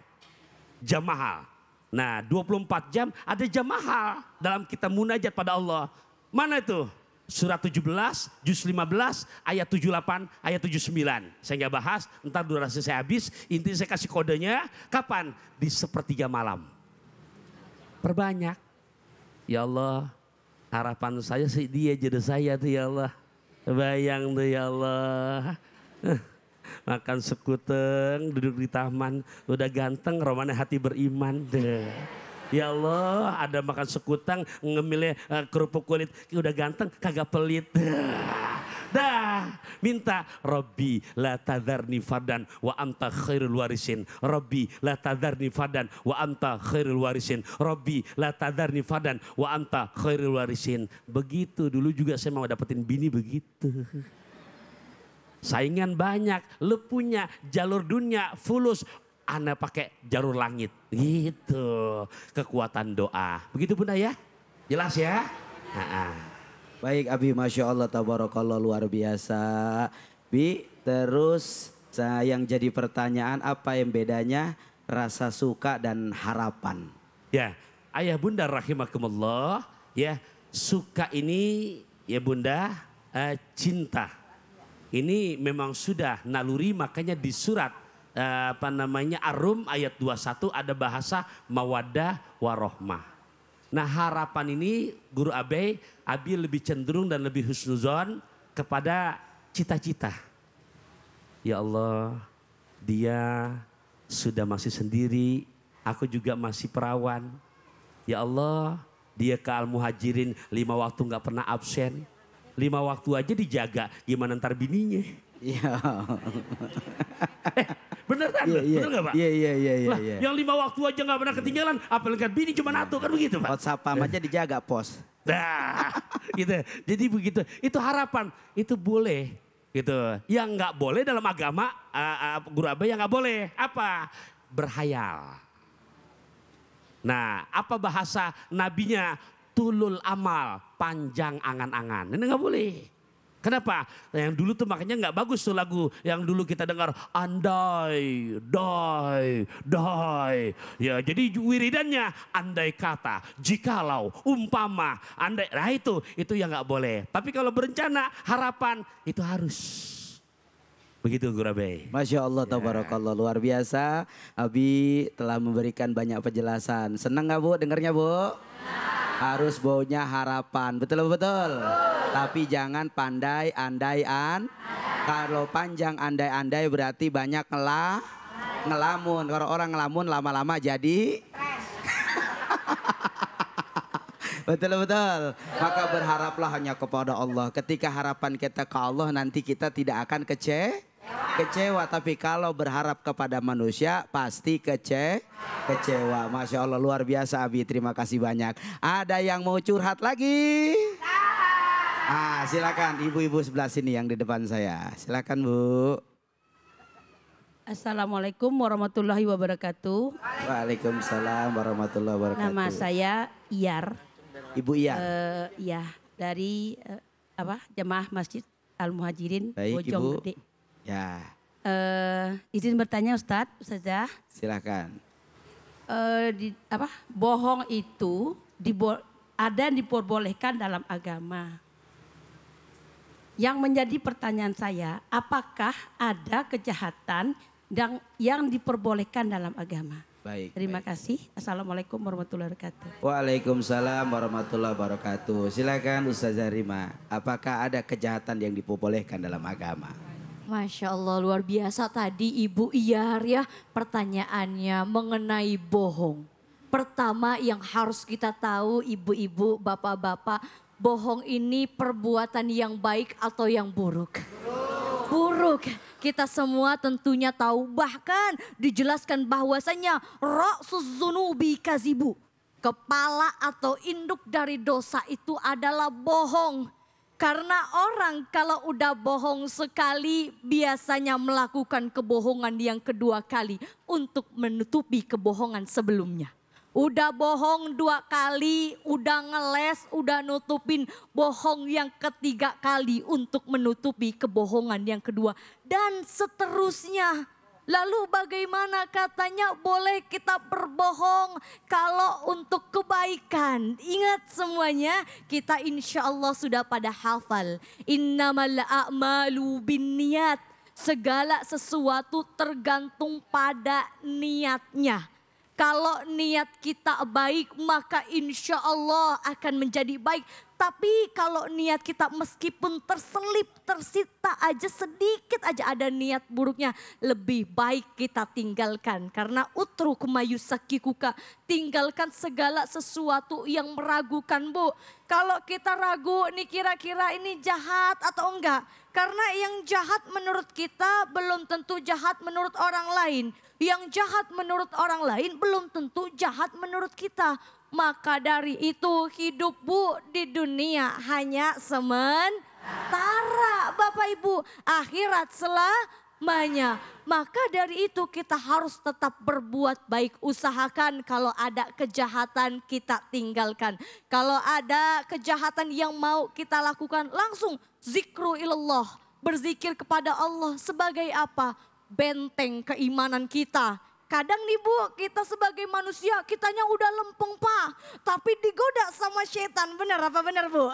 Jam mahal. Nah 24 jam ada jam mahal dalam kita munajat pada Allah. Mana itu? Surat 17, juz 15, ayat 78, ayat 79. Saya nggak bahas, ntar durasi saya habis. Intinya saya kasih kodenya, kapan? Di sepertiga malam. Perbanyak. Ya Allah, harapan saya sih dia jodoh saya tuh ya Allah. Bayang tuh ya Allah. Makan sekuteng, duduk di taman, udah ganteng, romannya hati beriman. Deh. Ya Allah, ada makan sekutang, ngemilnya kerupuk kulit, udah ganteng, kagak pelit. Dah, minta Rabbi la tadharni fadan wa anta khairul warisin. Rabbi la tadharni fadan wa anta khairul warisin. Rabbi la tadharni fadan wa anta khairul warisin. Begitu dulu juga saya mau dapetin bini begitu. Saingan banyak, lu punya jalur dunia fulus. Anda pakai jalur langit. Gitu. Kekuatan doa. Begitu Bunda ya? Jelas ya?
Baik Abi, Masya Allah, tabarakallah, luar biasa. Bi, terus yang jadi pertanyaan, apa yang bedanya rasa suka dan harapan?
Ya, ayah bunda rahimakumullah. Ya, suka ini ya bunda cinta. Ini memang sudah naluri, makanya di surat Ar-Rum ayat 21 ada bahasa mawaddah warohmah. Nah harapan ini Guru Abi lebih cenderung dan lebih husnuzon kepada cita-cita. Ya Allah, dia sudah masih sendiri, aku juga masih perawan. Ya Allah, dia ke Al-Muhajirin 5 waktu gak pernah absen. 5 waktu aja dijaga, gimana ntar bininya?
Iya.
Bener kan? Bener gak Pak?
Iya.
Yang 5 waktu aja gak pernah ketinggalan, apalagi kan bini cuma 1 kan begitu Pak?
WhatsApp aja dijaga pos.
Nah, gitu. Jadi begitu. Itu harapan, itu boleh. Gitu. Yang nggak boleh dalam agama, Guru Abi yang nggak boleh. Apa? Berhayal. Nah, apa bahasa nabinya? Tulul amal, panjang angan-angan. Ini nggak boleh. Kenapa? Yang dulu tuh makanya nggak bagus tuh lagu yang dulu kita dengar andai, dai. Ya, jadi wiridannya andai kata, jikalau, umpama, andai. Nah itu yang nggak boleh. Tapi kalau berencana, harapan itu harus. Begitu Guru Abi.
Masya Allah, tabarakallah, luar biasa. Abi telah memberikan banyak penjelasan. Senang nggak Bu dengarnya Bu? Harus baunya harapan, betul. Tapi jangan pandai andaian. Kalau panjang andai-andai berarti banyak ngelamun. Kalau orang ngelamun lama-lama jadi betul. Maka berharaplah hanya kepada Allah. Ketika harapan kita ke Allah, nanti kita tidak akan kecewa. Tapi kalau berharap kepada manusia pasti kecewa. Masya Allah, luar biasa Abi, terima kasih banyak. Ada yang mau curhat lagi? Silakan ibu-ibu sebelah sini yang di depan saya. Silakan Bu.
Assalamualaikum warahmatullahi wabarakatuh.
Waalaikumsalam warahmatullahi wabarakatuh.
Nama saya Iyar.
Ibu Iyar.
Ya, dari Jemaah Masjid Al-Muhajirin Bojonggede.
Ya.
Izin bertanya Ustazah.
Silakan.
Bohong itu ada yang diperbolehkan dalam agama. Yang menjadi pertanyaan saya, apakah ada kejahatan yang diperbolehkan dalam agama?
Baik.
Terima kasih. Assalamualaikum warahmatullahi wabarakatuh.
Waalaikumsalam warahmatullahi wabarakatuh. Silakan Ustazah Rima, apakah ada kejahatan yang diperbolehkan dalam agama?
Masya Allah, luar biasa tadi Ibu Iyar ya pertanyaannya mengenai bohong. Pertama yang harus kita tahu ibu-ibu, bapak-bapak, bohong ini perbuatan yang baik atau yang buruk? Buruk. Kita semua tentunya tahu, bahkan dijelaskan bahwasanya ra'sus dzunubi kazibu. Kepala atau induk dari dosa itu adalah bohong. Karena orang kalau udah bohong sekali biasanya melakukan kebohongan yang kedua kali untuk menutupi kebohongan sebelumnya. Udah bohong 2 kali, udah ngeles, udah nutupin bohong yang ketiga kali untuk menutupi kebohongan yang kedua. Dan seterusnya. Lalu bagaimana katanya boleh kita berbohong kalau untuk kebaikan. Ingat semuanya kita insya Allah sudah pada hafal. Innamal a'malu binniyat. Segala sesuatu tergantung pada niatnya. Kalau niat kita baik maka insya Allah akan menjadi baik. Tapi kalau niat kita meskipun terselip, tersita aja sedikit aja ada niat buruknya. Lebih baik kita tinggalkan. Karena utruk mayusakikuka. Tinggalkan segala sesuatu yang meragukan Bu. Kalau kita ragu nih kira-kira ini jahat atau enggak. Karena yang jahat menurut kita belum tentu jahat menurut orang lain. Yang jahat menurut orang lain belum tentu jahat menurut kita. Maka dari itu hidup Bu di dunia hanya sementara Bapak Ibu. Akhirat selamanya. Maka dari itu kita harus tetap berbuat baik. Usahakan kalau ada kejahatan kita tinggalkan. Kalau ada kejahatan yang mau kita lakukan langsung zikru ilallah. Berzikir kepada Allah sebagai apa? Benteng keimanan kita. Kadang nih Bu, kita sebagai manusia kitanya udah lempeng Pak. Tapi digoda sama setan, benar apa benar Bu?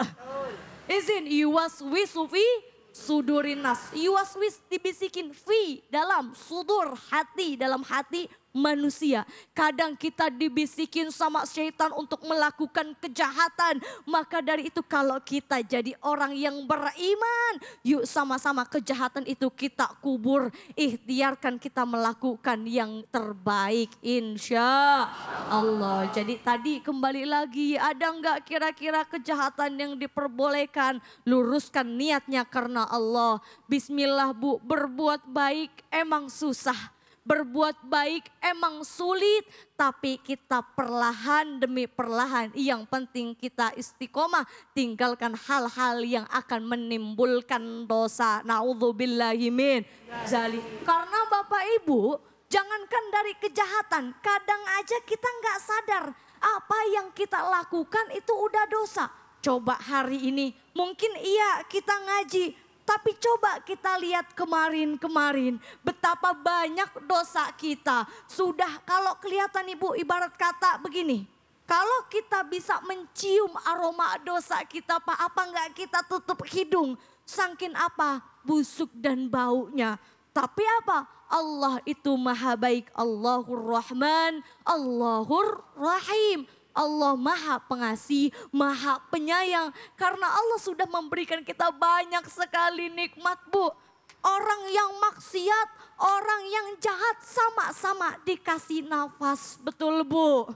Izin, yuwaswisu fi sudurinas. Yuwaswis dibisikin fi dalam sudur hati, dalam hati manusia. Kadang kita dibisikin sama setan untuk melakukan kejahatan. Maka dari itu kalau kita jadi orang yang beriman, yuk sama-sama kejahatan itu kita kubur. Ikhtiarkan kita melakukan yang terbaik insya Allah. Jadi tadi kembali lagi, ada enggak kira-kira kejahatan yang diperbolehkan? Luruskan niatnya karena Allah. Bismillah Bu, berbuat baik emang susah. Berbuat baik emang sulit, tapi kita perlahan demi perlahan. Yang penting kita istiqomah, tinggalkan hal-hal yang akan menimbulkan dosa. Na'udzubillahi min dzalik. Karena Bapak Ibu, jangankan dari kejahatan, kadang aja kita nggak sadar apa yang kita lakukan itu udah dosa. Coba hari ini, mungkin iya kita ngaji. Tapi coba kita lihat kemarin-kemarin betapa banyak dosa kita. Sudah kalau kelihatan Ibu ibarat kata begini. Kalau kita bisa mencium aroma dosa kita Pak, apa enggak kita tutup hidung? Sangkin apa? Busuk dan baunya. Tapi apa? Allah itu maha baik. Allahur Rahman, Allahur Rahim. Allah maha pengasih, maha penyayang. Karena Allah sudah memberikan kita banyak sekali nikmat Bu. Orang yang maksiat, orang yang jahat sama-sama dikasih nafas. Betul Bu?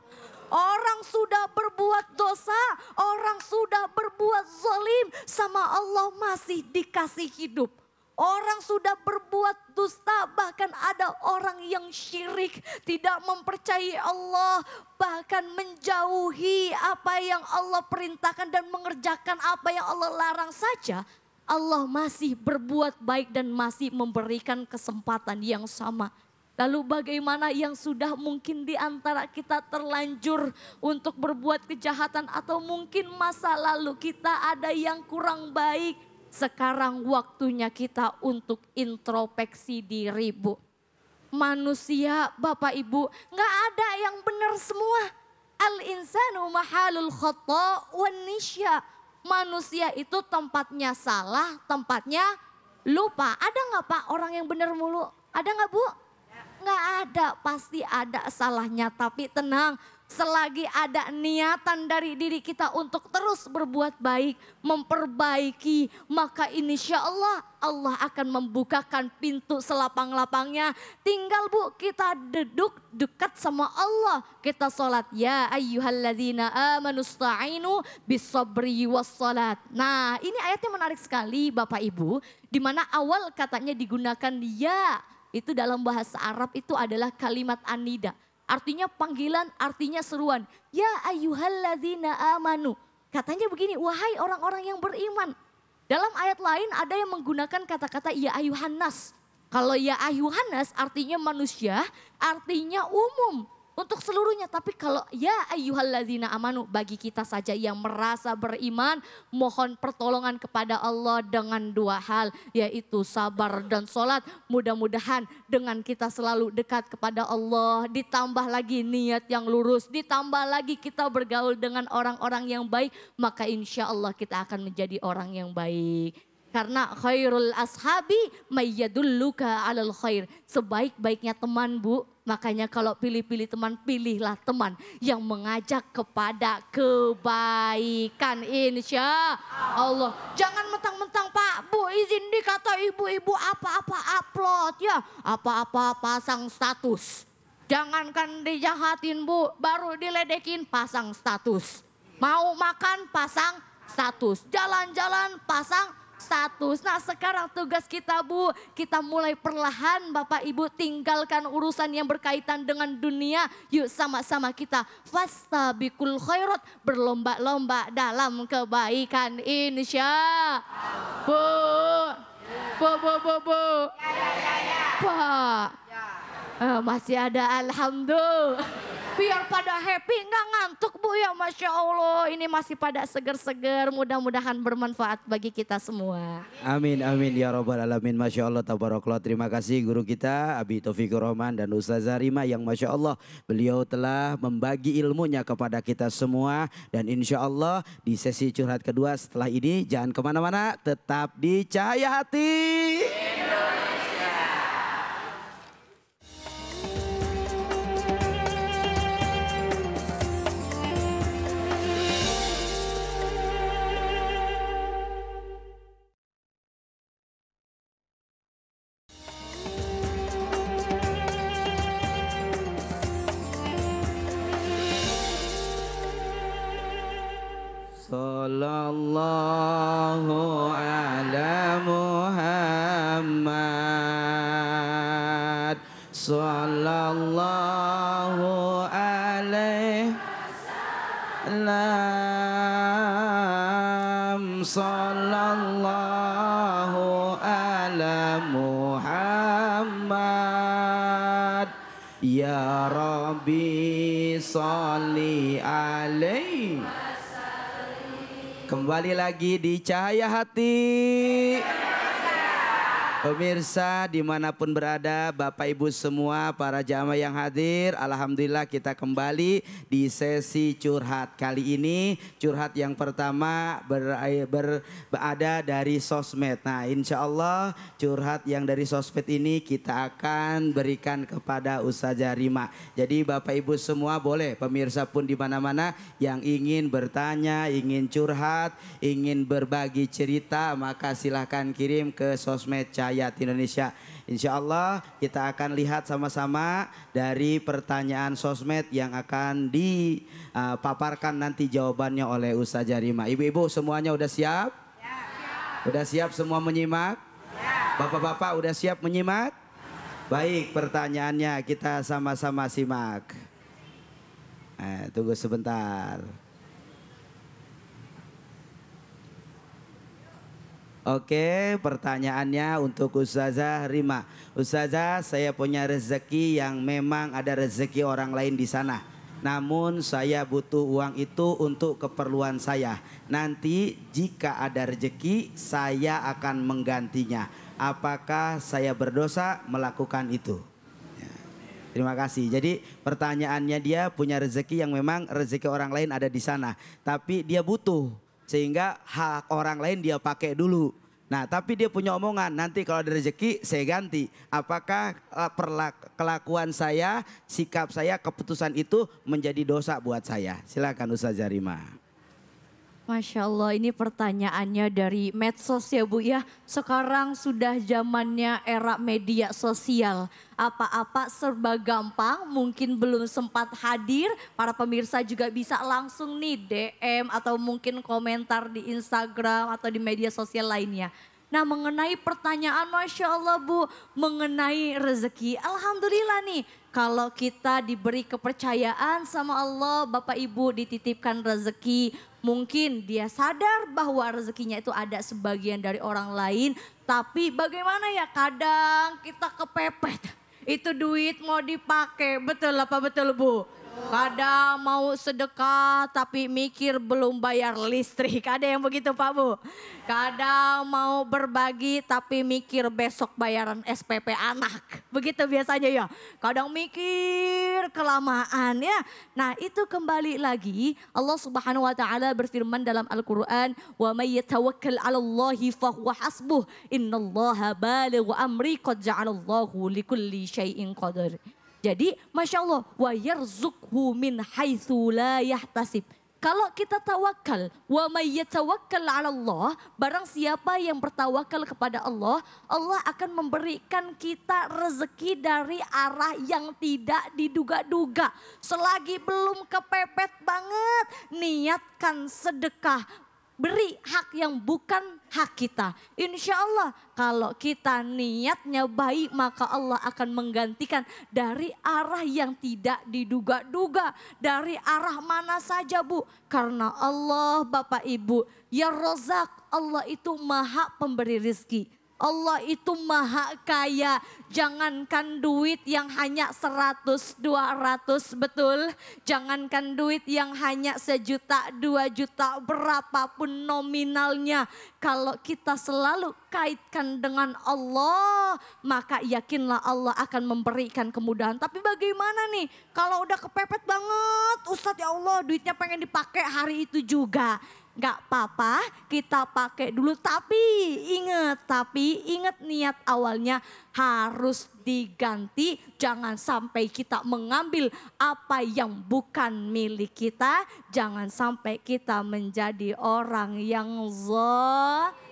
Orang sudah berbuat dosa, orang sudah berbuat zalim, sama Allah masih dikasih hidup. Orang sudah berbuat dusta, bahkan ada orang yang syirik, tidak mempercayai Allah, bahkan menjauhi apa yang Allah perintahkan dan mengerjakan apa yang Allah larang saja. Allah masih berbuat baik dan masih memberikan kesempatan yang sama. Lalu bagaimana yang sudah mungkin di antara kita terlanjur untuk berbuat kejahatan atau mungkin masa lalu kita ada yang kurang baik. Sekarang waktunya kita untuk introspeksi diri Bu. Manusia Bapak Ibu gak ada yang benar semua. Al-insanu mahalul khata' wan nisya. Manusia itu tempatnya salah, tempatnya lupa. Ada gak Pak orang yang benar mulu? Ada gak Bu? Nggak ada, pasti ada salahnya. Tapi tenang, selagi ada niatan dari diri kita untuk terus berbuat baik, memperbaiki, maka insya Allah Allah akan membukakan pintu selapang-lapangnya. Tinggal Bu, kita duduk dekat sama Allah. Kita sholat. Ya ayyuhalladzina amanu sta'inu bisabri wassalat. Nah, ini ayatnya menarik sekali Bapak Ibu. Di mana awal katanya digunakan ya. Itu dalam bahasa Arab itu adalah kalimat anida. Artinya panggilan, artinya seruan. Ya ayyuhalladzina amanu. Katanya begini, wahai orang-orang yang beriman. Dalam ayat lain ada yang menggunakan kata-kata ya ayuhannas. Kalau ya ayuhannas artinya manusia, artinya umum. Untuk seluruhnya, tapi kalau ya ayyuhalladzina amanu bagi kita saja yang merasa beriman, mohon pertolongan kepada Allah dengan dua hal, yaitu sabar dan sholat. Mudah-mudahan dengan kita selalu dekat kepada Allah, ditambah lagi niat yang lurus, ditambah lagi kita bergaul dengan orang-orang yang baik, maka insya Allah kita akan menjadi orang yang baik. Karena khairul ashabi mayyadulluka alal khair. Sebaik-baiknya teman Bu, makanya kalau pilih-pilih teman, pilihlah teman yang mengajak kepada kebaikan insya Allah. Jangan mentang-mentang Pak Bu izin dikata ibu-ibu apa-apa upload ya. Apa-apa pasang status. Jangankan dijahatin Bu, baru diledekin pasang status. Mau makan pasang status, jalan-jalan pasang status. Nah sekarang tugas kita Bu, kita mulai perlahan Bapak Ibu tinggalkan urusan yang berkaitan dengan dunia. Yuk sama-sama kita fastabiqul khairat, berlomba-lomba dalam kebaikan insya Allah. Bu. Pak, masih ada alhamdulillah. Biar pada happy, nggak ngantuk Bu ya, Masya Allah. Ini masih pada seger-seger, mudah-mudahan bermanfaat bagi kita semua.
Amin, amin ya robbal alamin. Masya Allah, tabarakallah. Terima kasih guru kita Abi Taufikur Rahman dan Ustazah Rima yang Masya Allah beliau telah membagi ilmunya kepada kita semua. Dan insya Allah di sesi curhat kedua setelah ini jangan kemana-mana, tetap di Cahaya Hati. Sallallahu ala Muhammad. Sallallahu alaihi wasallam. Sallallahu ala Muhammad. Ya Rabbi salli alaihi. Kembali lagi di Cahaya Hati. Pemirsa dimanapun berada, Bapak Ibu semua, para jamaah yang hadir, alhamdulillah kita kembali di sesi curhat. Kali ini curhat yang pertama berada dari sosmed. Nah insya Allah curhat yang dari sosmed ini kita akan berikan kepada Ustazah Rima. Jadi Bapak Ibu semua boleh, pemirsa pun di mana-mana yang ingin bertanya, ingin curhat, ingin berbagi cerita, maka silahkan kirim ke sosmed Cahaya Indonesia. Insya Allah kita akan lihat sama-sama dari pertanyaan sosmed yang akan dipaparkan nanti jawabannya oleh Ustazah Rima. Ibu-ibu semuanya udah siap? Ya. Udah siap semua menyimak? Ya. Bapak-bapak udah siap menyimak? Baik, pertanyaannya kita sama-sama simak. Tunggu sebentar. Oke, pertanyaannya untuk Ustazah Rima. Ustazah, saya punya rezeki yang memang ada rezeki orang lain di sana. Namun saya butuh uang itu untuk keperluan saya. Nanti jika ada rezeki, saya akan menggantinya. Apakah saya berdosa melakukan itu? Ya. Terima kasih. Jadi pertanyaannya, dia punya rezeki yang memang rezeki orang lain ada di sana. Tapi dia butuh. Sehingga hak orang lain dia pakai dulu. Nah tapi dia punya omongan, nanti kalau ada rezeki saya ganti. Apakah kelakuan saya, sikap saya, keputusan itu menjadi dosa buat saya? Silakan Ustazah Rima.
Masya Allah, ini pertanyaannya dari medsos ya Bu ya. Sekarang sudah zamannya era media sosial. Apa-apa serba gampang, mungkin belum sempat hadir. Para pemirsa juga bisa langsung nih DM atau mungkin komentar di Instagram atau di media sosial lainnya. Nah mengenai pertanyaan Masya Allah Bu, mengenai rezeki. Alhamdulillah nih kalau kita diberi kepercayaan sama Allah, Bapak Ibu dititipkan rezeki. Mungkin dia sadar bahwa rezekinya itu ada sebagian dari orang lain. Tapi bagaimana ya kadang kita kepepet. Itu duit mau dipakai, betul apa betul Bu? Kadang mau sedekah tapi mikir belum bayar listrik. Ada yang begitu Pak Bu? Kadang mau berbagi tapi mikir besok bayaran SPP anak. Begitu biasanya ya. Kadang mikir kelamaan ya. Nah itu kembali lagi Allah Subhanahu wa taala berfirman dalam Al-Qur'an, "Wa may yatawakkal 'alallahi fahuwa hasbuh. Innallaha balighu amri qad ja'alallahu likulli syai'in qadar." Jadi Masya Allah, wa yarzukhu min haitsu la yahtasib. Kalau kita tawakal, wa may yatawakkal 'ala Allah, barang siapa yang bertawakal kepada Allah, Allah akan memberikan kita rezeki dari arah yang tidak diduga-duga. Selagi belum kepepet banget, niatkan sedekah. Beri hak yang bukan hak kita. Insya Allah kalau kita niatnya baik maka Allah akan menggantikan dari arah yang tidak diduga-duga. Dari arah mana saja Bu. Karena Allah Bapak Ibu ya Rozak, Allah itu maha pemberi rizki. Allah itu maha kaya, jangankan duit yang hanya 100, 200 betul. Jangankan duit yang hanya 1 juta, 2 juta, berapapun nominalnya. Kalau kita selalu kaitkan dengan Allah, maka yakinlah Allah akan memberikan kemudahan. Tapi bagaimana nih kalau udah kepepet banget, Ustadz ya Allah duitnya pengen dipakai hari itu juga. Gak apa-apa kita pakai dulu tapi ingat niat awalnya harus diganti. Jangan sampai kita mengambil apa yang bukan milik kita. Jangan sampai kita menjadi orang yang zalim.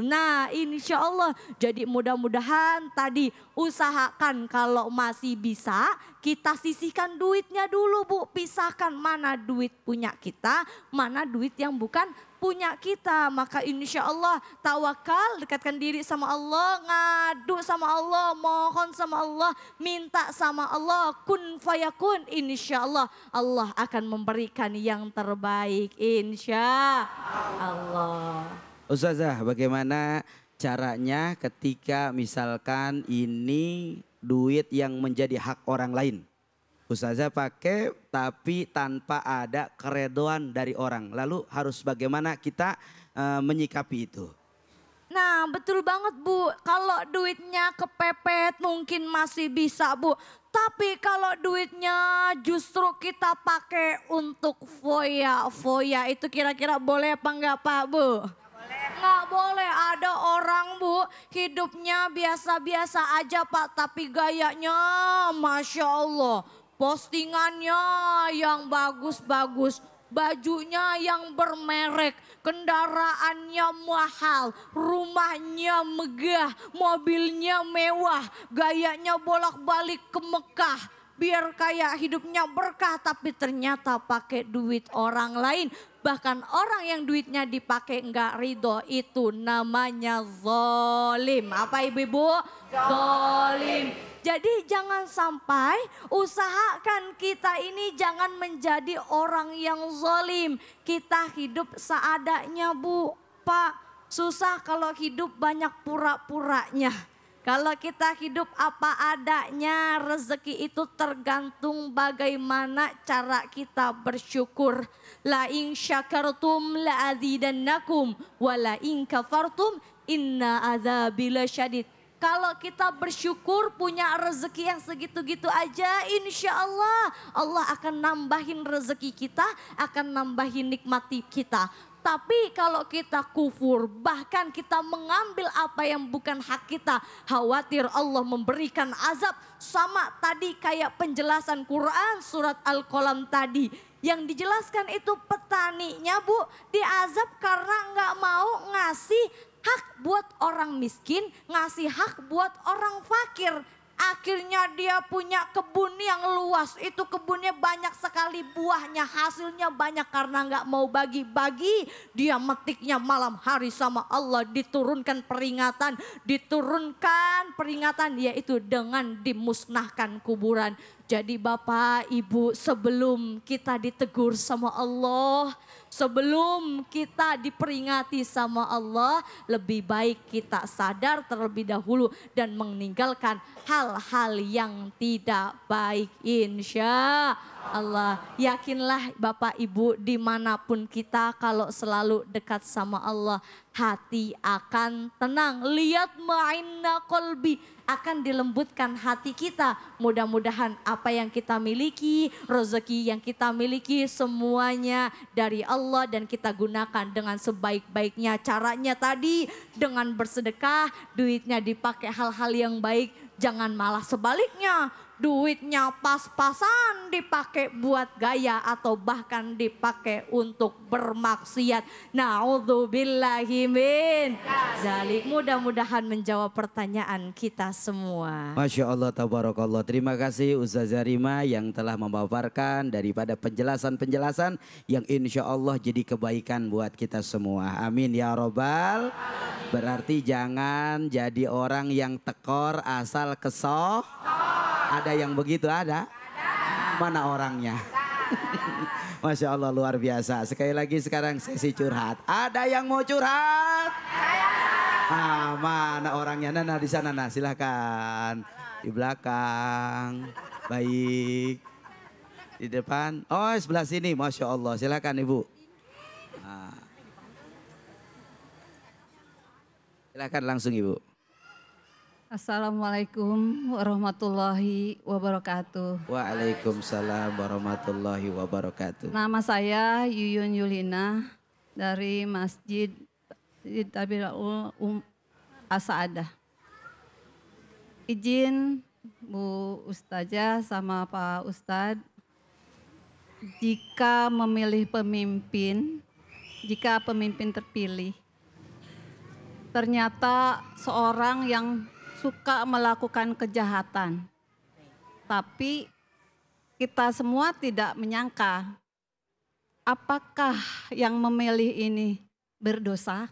Nah insya Allah jadi mudah-mudahan tadi usahakan kalau masih bisa kita sisihkan duitnya dulu Bu. Pisahkan mana duit punya kita, mana duit yang bukan punya kita. Maka insya Allah tawakal, dekatkan diri sama Allah, ngadu sama Allah, mohon sama Allah, minta sama Allah, kun fayakun. Insya Allah Allah akan memberikan yang terbaik insya Allah.
Ustazah, bagaimana caranya ketika misalkan ini duit yang menjadi hak orang lain? Ustazah pakai tapi tanpa ada keredoan dari orang. Lalu harus bagaimana kita menyikapi itu?
Nah betul banget Bu, kalau duitnya kepepet mungkin masih bisa Bu. Tapi kalau duitnya justru kita pakai untuk foya itu kira-kira boleh apa enggak Pak Bu? Nggak boleh. Ada orang Bu hidupnya biasa-biasa aja Pak, tapi gayanya Masya Allah. Postingannya yang bagus-bagus, bajunya yang bermerek, kendaraannya mahal, rumahnya megah, mobilnya mewah, gayanya bolak-balik ke Mekah. Biar kayak hidupnya berkah tapi ternyata pakai duit orang lain. Bahkan orang yang duitnya dipakai enggak ridho, itu namanya zalim. Apa ibu-ibu? Zalim. Jadi jangan sampai usahakan kita ini jangan menjadi orang yang zalim. Kita hidup seadanya Bu. Pak, susah kalau hidup banyak pura-puranya. Kalau kita hidup apa adanya, rezeki itu tergantung bagaimana cara kita bersyukur. La in syakartum la azidannakum wa la in kafartum inna adzabi lasyadid. Kalau kita bersyukur punya rezeki yang segitu-gitu aja, insya Allah Allah akan nambahin rezeki kita, akan nambahin nikmati kita. Tetapi kalau kita kufur, bahkan kita mengambil apa yang bukan hak kita, khawatir Allah memberikan azab. Sama tadi kayak penjelasan Quran surat Al-Qalam tadi. Yang dijelaskan itu petaninya Bu diazab karena nggak mau ngasih hak buat orang miskin, ngasih hak buat orang fakir. Akhirnya dia punya kebun yang luas, itu kebunnya banyak sekali buahnya, hasilnya banyak karena nggak mau bagi-bagi. Dia metiknya malam hari sama Allah, diturunkan peringatan yaitu dengan dimusnahkan kuburan. Jadi Bapak Ibu, sebelum kita ditegur sama Allah, sebelum kita diperingati sama Allah, lebih baik kita sadar terlebih dahulu dan meninggalkan hal-hal yang tidak baik, insya Allah. Yakinlah Bapak Ibu, dimanapun kita kalau selalu dekat sama Allah, hati akan tenang. Lihat ma'inna kolbi, akan dilembutkan hati kita. Mudah-mudahan apa yang kita miliki, rezeki yang kita miliki, semuanya dari Allah dan kita gunakan dengan sebaik-baiknya. Caranya tadi dengan bersedekah, duitnya dipakai hal-hal yang baik. Jangan malah sebaliknya, duitnya pas-pasan dipakai buat gaya atau bahkan dipakai untuk bermaksiat. Na'udzubillahi min dzalik. Mudah-mudahan menjawab pertanyaan kita semua.
Masya Allah, tabarakallah. Terima kasih Ustazah Rima yang telah memaparkan daripada penjelasan-penjelasan yang insya Allah jadi kebaikan buat kita semua. Amin ya robbal. Berarti jangan jadi orang yang tekor asal kesoh. Ada yang begitu, ada? Mana orangnya? Masya Allah, luar biasa. Sekali lagi sekarang sesi curhat. Ada yang mau curhat? Mana orangnya? Nana di sana, Nana. Silakan. Di belakang. Baik. Di depan. Oh, sebelah sini. Masya Allah. Silakan Ibu. Silakan langsung Ibu.
Assalamualaikum warahmatullahi wabarakatuh.
Waalaikumsalam warahmatullahi wabarakatuh.
Nama saya Yuyun Yulina dari Masjid Tabiraul Asa'adah. Izin Bu Ustazah sama Pak Ustadz, jika memilih pemimpin, jika pemimpin terpilih, ternyata seorang yang suka melakukan kejahatan. Tapi kita semua tidak menyangka apakah yang memilih ini berdosa.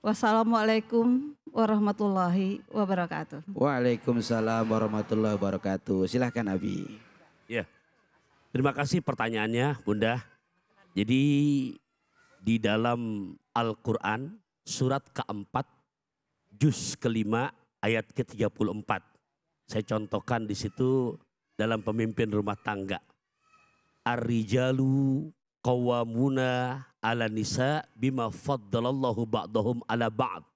Wassalamualaikum warahmatullahi wabarakatuh.
Waalaikumsalam warahmatullahi wabarakatuh. Silahkan Abi.
Ya, terima kasih pertanyaannya Bunda. Jadi di dalam Al-Quran surat keempat, juz kelima, ayat ke-34. Saya contohkan di situ dalam pemimpin rumah tangga. Ar-rijalu qawwamuna 'ala nisa bima faddalallahu ba'dahum 'ala ba'd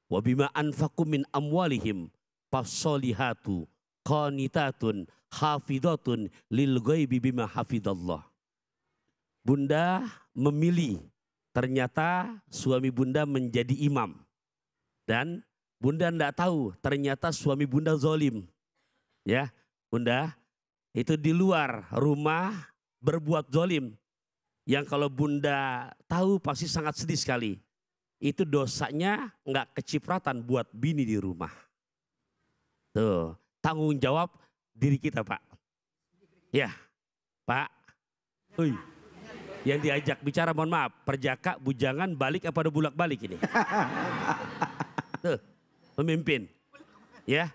wa bima anfaqu min amwalihim fasolihatu qanitatun hafidhatun lil ghaibi bima hafidallah. Bunda memilih, ternyata suami Bunda menjadi imam. Dan Bunda enggak tahu ternyata suami Bunda zalim. Ya, Bunda itu di luar rumah berbuat zalim. Yang kalau Bunda tahu pasti sangat sedih sekali. Itu dosanya enggak kecipratan buat bini di rumah. Tuh, tanggung jawab diri kita Pak. Ya, Pak. Ui. Yang diajak bicara mohon maaf, perjaka, bujangan, balik apa ada bulak balik ini. Tuh. Pemimpin, ya.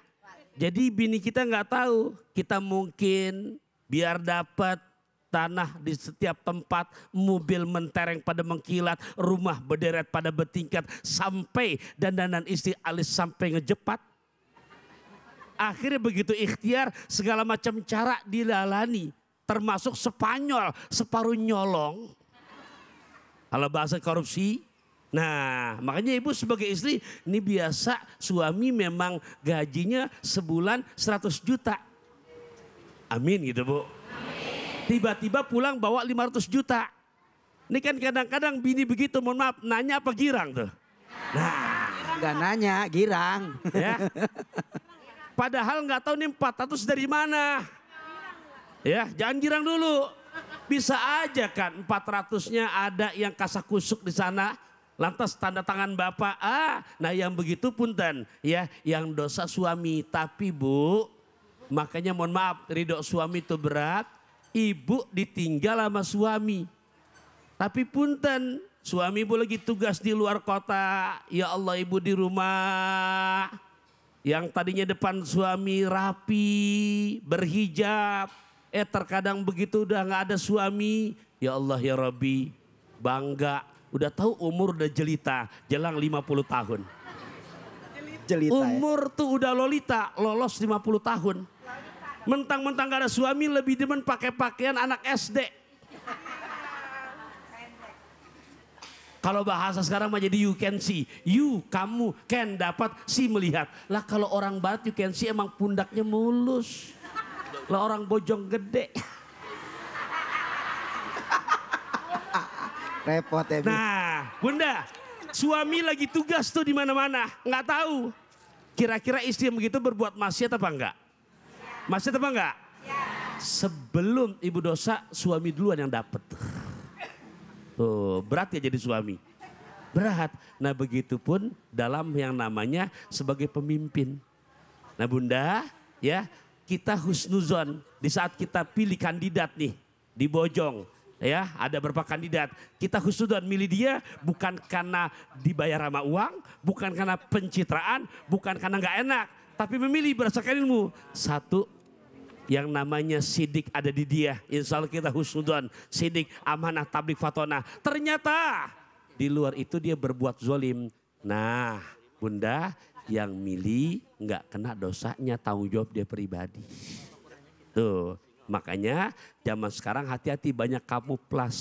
Jadi bini kita nggak tahu, kita mungkin biar dapat tanah di setiap tempat, mobil mentereng pada mengkilat, rumah berderet pada bertingkat, sampai dandanan istri alis sampai ngejepat. Akhirnya begitu ikhtiar, segala macam cara dilalani, termasuk Spanyol, separuh nyolong. Kalau bahasa korupsi. Nah, makanya ibu sebagai istri, ini biasa suami memang gajinya sebulan 100 juta. Amin gitu Bu. Tiba-tiba pulang bawa 500 juta. Ini kan kadang-kadang bini begitu, mohon maaf, nanya apa girang tuh? Nah,
Enggak nanya, girang.
ya. Padahal nggak tahu nih 400 dari mana. Ya, jangan girang dulu. Bisa aja kan 400-nya ada yang kasakusuk di sana. Lantas tanda tangan bapak. Nah yang begitu punten. Ya, yang dosa suami. Tapi bu, makanya mohon maaf, ridho suami itu berat. Ibu ditinggal sama suami. Tapi punten, suami ibu lagi tugas di luar kota. Ya Allah, ibu di rumah. Yang tadinya depan suami rapi, berhijab. Terkadang begitu udah gak ada suami. Ya Allah ya Rabbi, bangga. Udah tahu umur udah jelita, jelang 50 tahun.
Jelita,
umur tuh udah lolita, lolos 50 tahun. Mentang-mentang gak ada suami, lebih demen pakai pakaian anak SD. Kalau bahasa sekarang mah jadi you can see. You, kamu, can, dapat, see, melihat. Lah kalau orang barat you can see emang pundaknya mulus. Lah orang bojong gede.
Repot ya.
Nah, bunda, suami lagi tugas tuh di mana-mana, nggak tahu. Kira-kira istri yang begitu berbuat maksiat apa enggak? Maksiat apa enggak? Sebelum ibu dosa, suami duluan yang dapet. Tuh, berat ya jadi suami. Berat. Nah begitu pun dalam yang namanya sebagai pemimpin. Nah bunda, ya kita husnuzon di saat kita pilih kandidat nih di Bojong. Ya ada beberapa kandidat. Kita husnuzon milih dia bukan karena dibayar sama uang, bukan karena pencitraan, bukan karena nggak enak. Tapi memilih berdasarkan ilmu. Satu, yang namanya sidik ada di dia. Insya Allah kita husnudon, sidik, amanah, tablik, fatona. Ternyata di luar itu dia berbuat zolim. Nah bunda, yang milih nggak kena dosanya, tanggung jawab dia pribadi. Tuh, makanya zaman sekarang hati-hati, banyak kamuflas.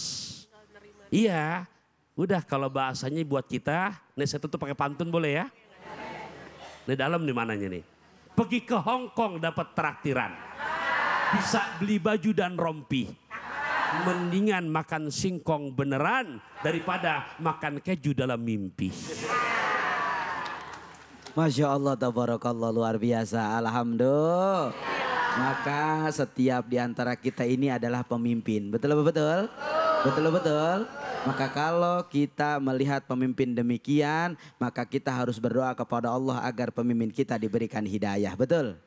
Iya, udah kalau bahasanya buat kita, nih saya tutup pakai pantun boleh ya? Nih dalam nih mananya nih. Pergi ke Hong Kong dapat traktiran. Bisa beli baju dan rompi. Mendingan makan singkong beneran daripada makan keju dalam mimpi.
Masya Allah, tabarakallah, luar biasa. Alhamdulillah. Maka setiap di antara kita ini adalah pemimpin. Betul betul? Betul betul. Maka kalau kita melihat pemimpin demikian, maka kita harus berdoa kepada Allah agar pemimpin kita diberikan hidayah. Betul?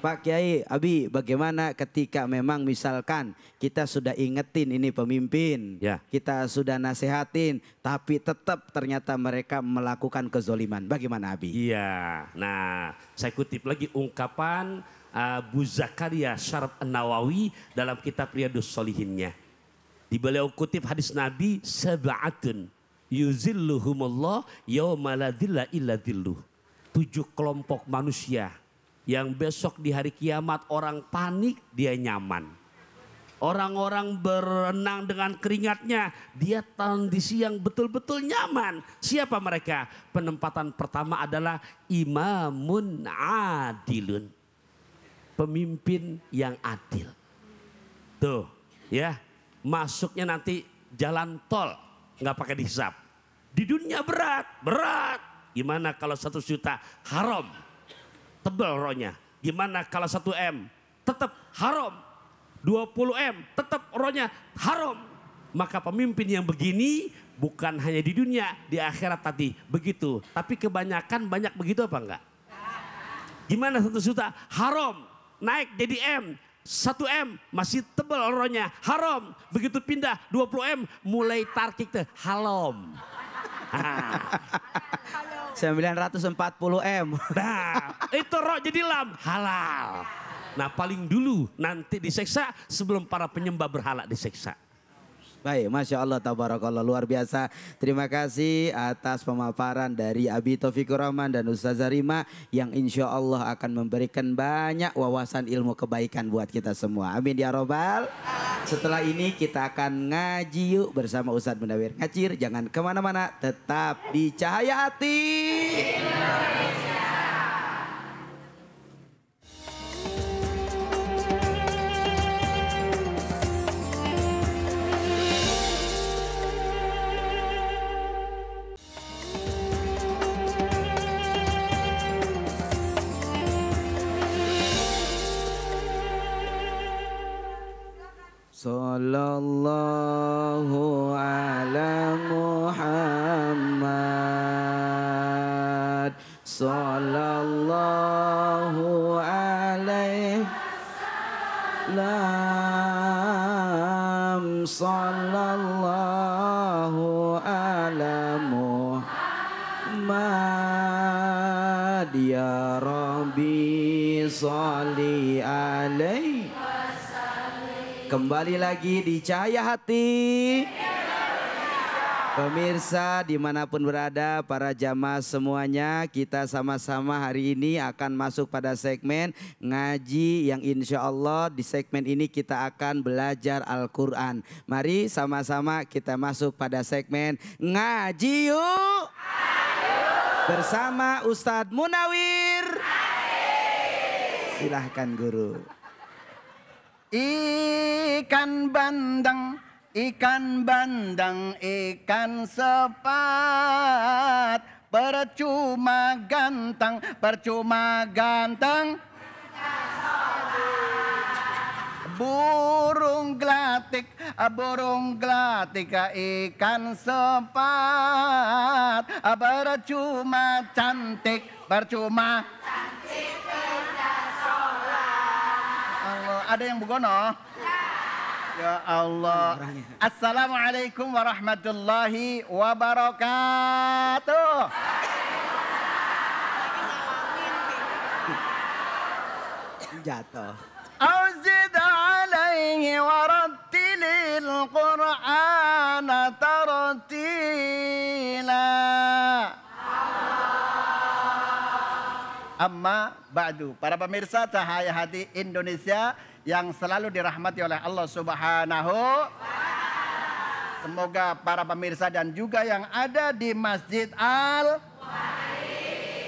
Pak Kiai, Abi, bagaimana ketika memang misalkan kita sudah ingetin ini pemimpin,
ya.
Kita sudah nasehatin, tapi tetap ternyata mereka melakukan kezoliman. Bagaimana Abi?
Iya, nah saya kutip lagi ungkapan Abu Zakaria Syaraf An-Nawawi dalam kitab Riyadhus Shalihinnya. Di beliau kutip hadis Nabi, sab'atun yuzilluhumullah yauma la dhilla illa dhilluh. 7 kelompok manusia yang besok di hari kiamat orang panik, dia nyaman. Orang-orang berenang dengan keringatnya, dia kondisi yang betul-betul nyaman. Siapa mereka? Penempatan pertama adalah imamun adilun. Pemimpin yang adil. Tuh ya, masuknya nanti jalan tol, nggak pakai dihisap. Di dunia berat. Gimana kalau 1 juta haram? Tebel rohnya. Gimana kalau 1 M? Tetap haram. 20 M tetap rohnya haram. Maka pemimpin yang begini bukan hanya di dunia, di akhirat tadi begitu. Tapi kebanyakan banyak begitu apa enggak? Gimana 1 juta haram, naik jadi M. 1 M masih tebel rohnya haram. Begitu pindah 20 M mulai tarkik tuh halom.
940 M.
Nah, itu roh jadi lam, halal. Nah, paling dulu nanti diseksa sebelum para penyembah berhala diseksa.
Baik, Masya Allah, tabarakallah, luar biasa. Terima kasih atas pemaparan dari Abi Taufikur Rahman dan Ustazah Rima yang insya Allah akan memberikan banyak wawasan ilmu kebaikan buat kita semua. Amin ya robbal. Setelah ini kita akan ngaji yuk bersama Ustadz Munawir Ngacir. Jangan kemana-mana, tetap di Cahaya Hati. Sallallahu ala Muhammad. Sallallahu alaihi wasallam. Sallallahu ala Muhammad. Ya Rabbi sholli alaihi. Kembali lagi di Cahaya Hati. Pemirsa dimanapun berada, para jamaah semuanya, kita sama-sama hari ini akan masuk pada segmen ngaji yang insya Allah di segmen ini kita akan belajar Al-Quran. Mari sama-sama kita masuk pada segmen ngaji yuk. Bersama Ustadz Munawir. Silahkan guru.
Ikan bandeng, ikan bandeng, ikan sepat. Percuma ganteng, percuma ganteng. Burung gelatik, ikan sepat. Percuma cantik, percuma. Ada yang begono? Ya Allah. Assalamualaikum warahmatullahi wabarakatuh.
Jatuh.
Auzid alaihi warattilil Qur'ana tartila. Amma ba'du. Para pemirsa Cahaya Hati Indonesia yang selalu dirahmati oleh Allah Subhanahu. Semoga para pemirsa dan juga yang ada di Masjid Al,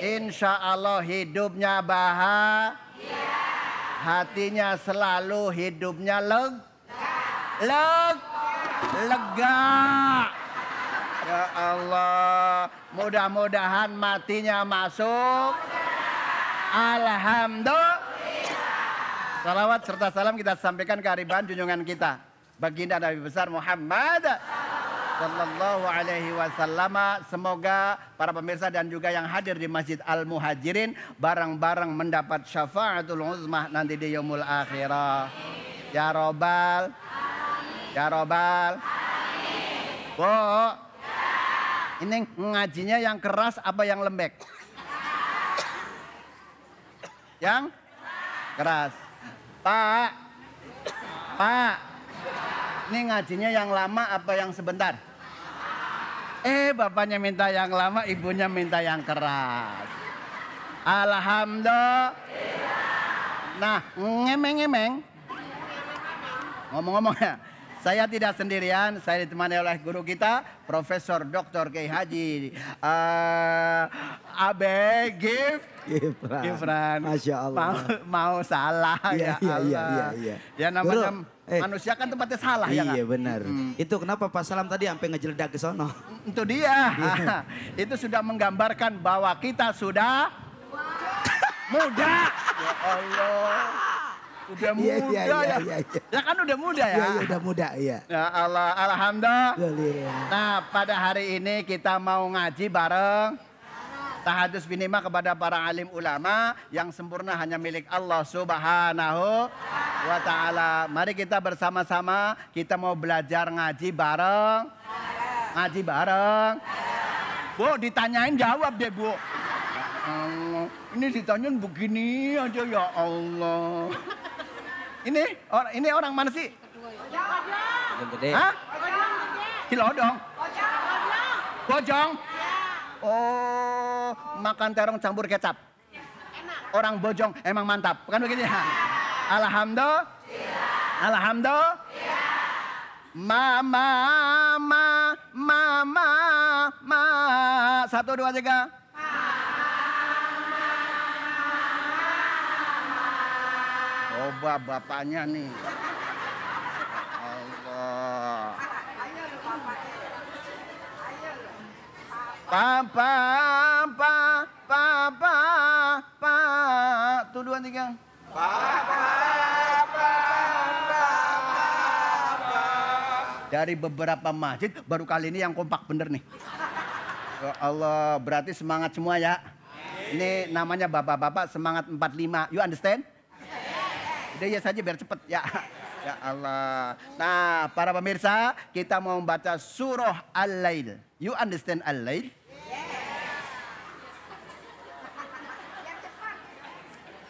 insya Allah hidupnya bahagia, hatinya selalu hidupnya lega. Ya Allah, mudah-mudahan matinya masuk. Alhamdulillah. Salawat serta salam kita sampaikan ke hariban junjungan kita, baginda Nabi besar Muhammad sallallahu alaihi wasallam. Semoga para pemirsa dan juga yang hadir di Masjid Al Muhajirin bareng-bareng mendapat syafaatul uzmah nanti di yaumul akhirah. Ya robbal, ya robbal. Bu, ini ngajinya yang keras apa yang lembek? Yang keras. Pak, ini ngajinya yang lama apa yang sebentar? Bapaknya minta yang lama, ibunya minta yang keras. Alhamdulillah. Nah, ngemeng-ngemeng. Ngomong-ngomong ya, saya tidak sendirian, saya ditemani oleh guru kita, Profesor Dr. Kiai Haji Abe Gifran.
Masya Allah.
Mau salah ya Allah.
Iya.
Ya namanya manusia kan tempatnya salah ya.
Iya benar. Itu kenapa Pak Salam tadi sampai ngejeledak ke sono?
Itu dia. Itu sudah menggambarkan bahwa kita sudah muda. Ya Allah. Udah muda ya. Ya kan udah muda ya.
Iya udah muda ya.
Ya Allah, alhamdulillah. Nah, pada hari ini kita mau ngaji bareng. Tahadus binima kepada para alim ulama yang sempurna hanya milik Allah Subhanahu wa ta'ala. Mari kita bersama-sama, kita mau belajar ngaji bareng. Ngaji bareng. Bu, ditanyain jawab deh, Bu. Ini ditanyain begini aja ya Allah. Ini orang mana sih? Hah? Cilodong. Bojong. Oh, makan terong campur kecap. Orang Bojong emang mantap, bukan begitu ya? Alhamdulillah. Alhamdulillah. Mama. 1, 2, 3. Oh, bapaknya nih. Allah. Papa. 1, 2, 3. dari beberapa masjid, baru kali ini yang kompak bener nih. Ya Allah, berarti semangat semua ya. Ini namanya bapak-bapak semangat 45. You understand? Udah ya saja biar cepet ya. Ya Allah. Nah, para pemirsa, kita mau membaca surah Al-Lail. You understand Al-Lail?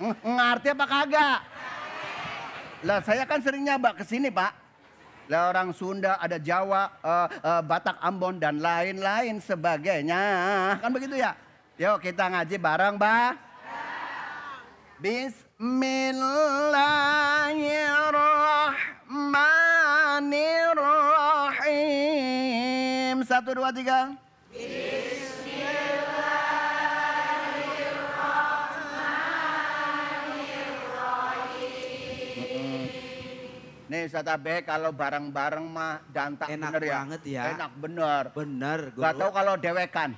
Ngerti apa kagak? Lah saya kan sering nyabak ke sini, Pak. Lah orang Sunda, ada Jawa, Batak, Ambon dan lain-lain sebagainya. Kan begitu ya? Yuk kita ngaji bareng, Bah. Bismillahirrahmanirrahim. 1, 2, 3. Nih Ustaz Abe, kalau bareng-bareng mah dantak
enak
bener ya.
banget ya.
Enak bener.
Bener.
Gak tahu kalau dewekan.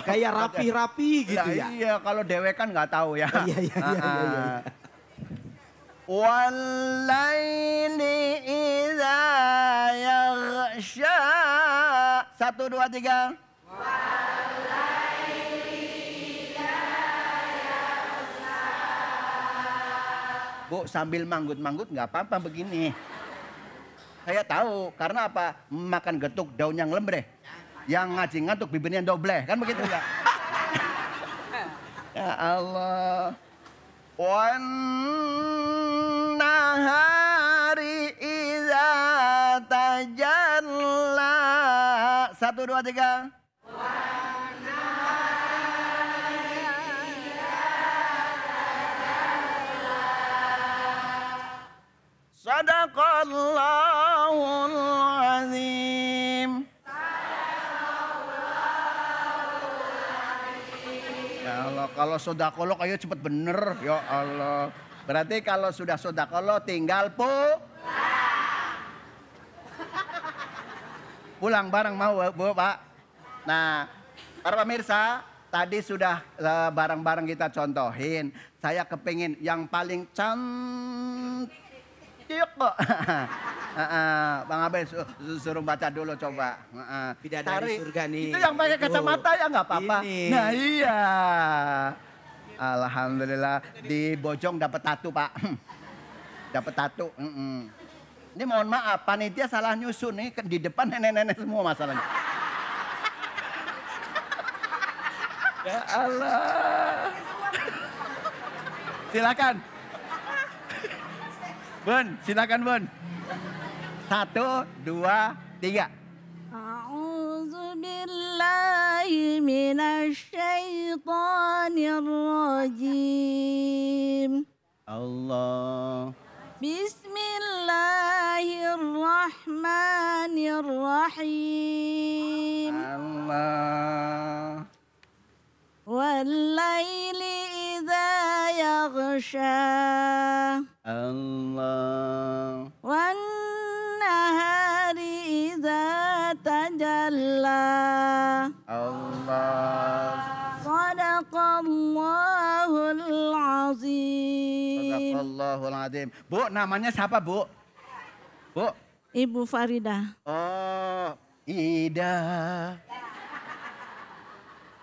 Kayak rapi-rapi gitu ya.
Iya, kalau dewekan nggak tahu ya.
Iya.
Walaili idza yaghsha. 1, 2, 3. Bu, sambil manggut-manggut nggak apa-apa begini. Saya tahu, karena apa? Makan getuk daun yang lembre. Yang ngaji ngantuk bibirnya doble, kan begitu ya? Ya Allah. Wan nahari idza tajalla. 1, 2, 3. Sadaqallahul azim. Ya Allah, kalau sodakolo ayo cepet bener. Ya Allah. Berarti kalau sudah sodakolo tinggal pulang bareng mau Bu, Pak. Nah, para pemirsa, tadi sudah bareng-bareng kita contohin. Saya kepingin yang paling cantik. Kok. Bang Abe suruh baca dulu coba.
Bidadari surga nih.
Itu yang pakai kacamata ya nggak apa-apa. Nah iya. Alhamdulillah di Bojong dapat tato, Pak. Dapat tato. Ini mohon maaf, panitia salah nyusun nih di depan nenek-nenek semua masalahnya. Ya Allah. Silakan. Bun, silakan Bun. 1, 2, 3.
A'udzu billahi minasy syaithanir rajim.
Allah.
Bismillahirrahmanirrahim.
Allah.
Wal-laili idza yaghsha.
Allah.
Wan-nahari idza tajalla.
Allah.
Sadaqallahul azim.
Sadaqallahul azim. Bu, namanya siapa, Bu? Bu?
Ibu Farida.
Oh, Ida.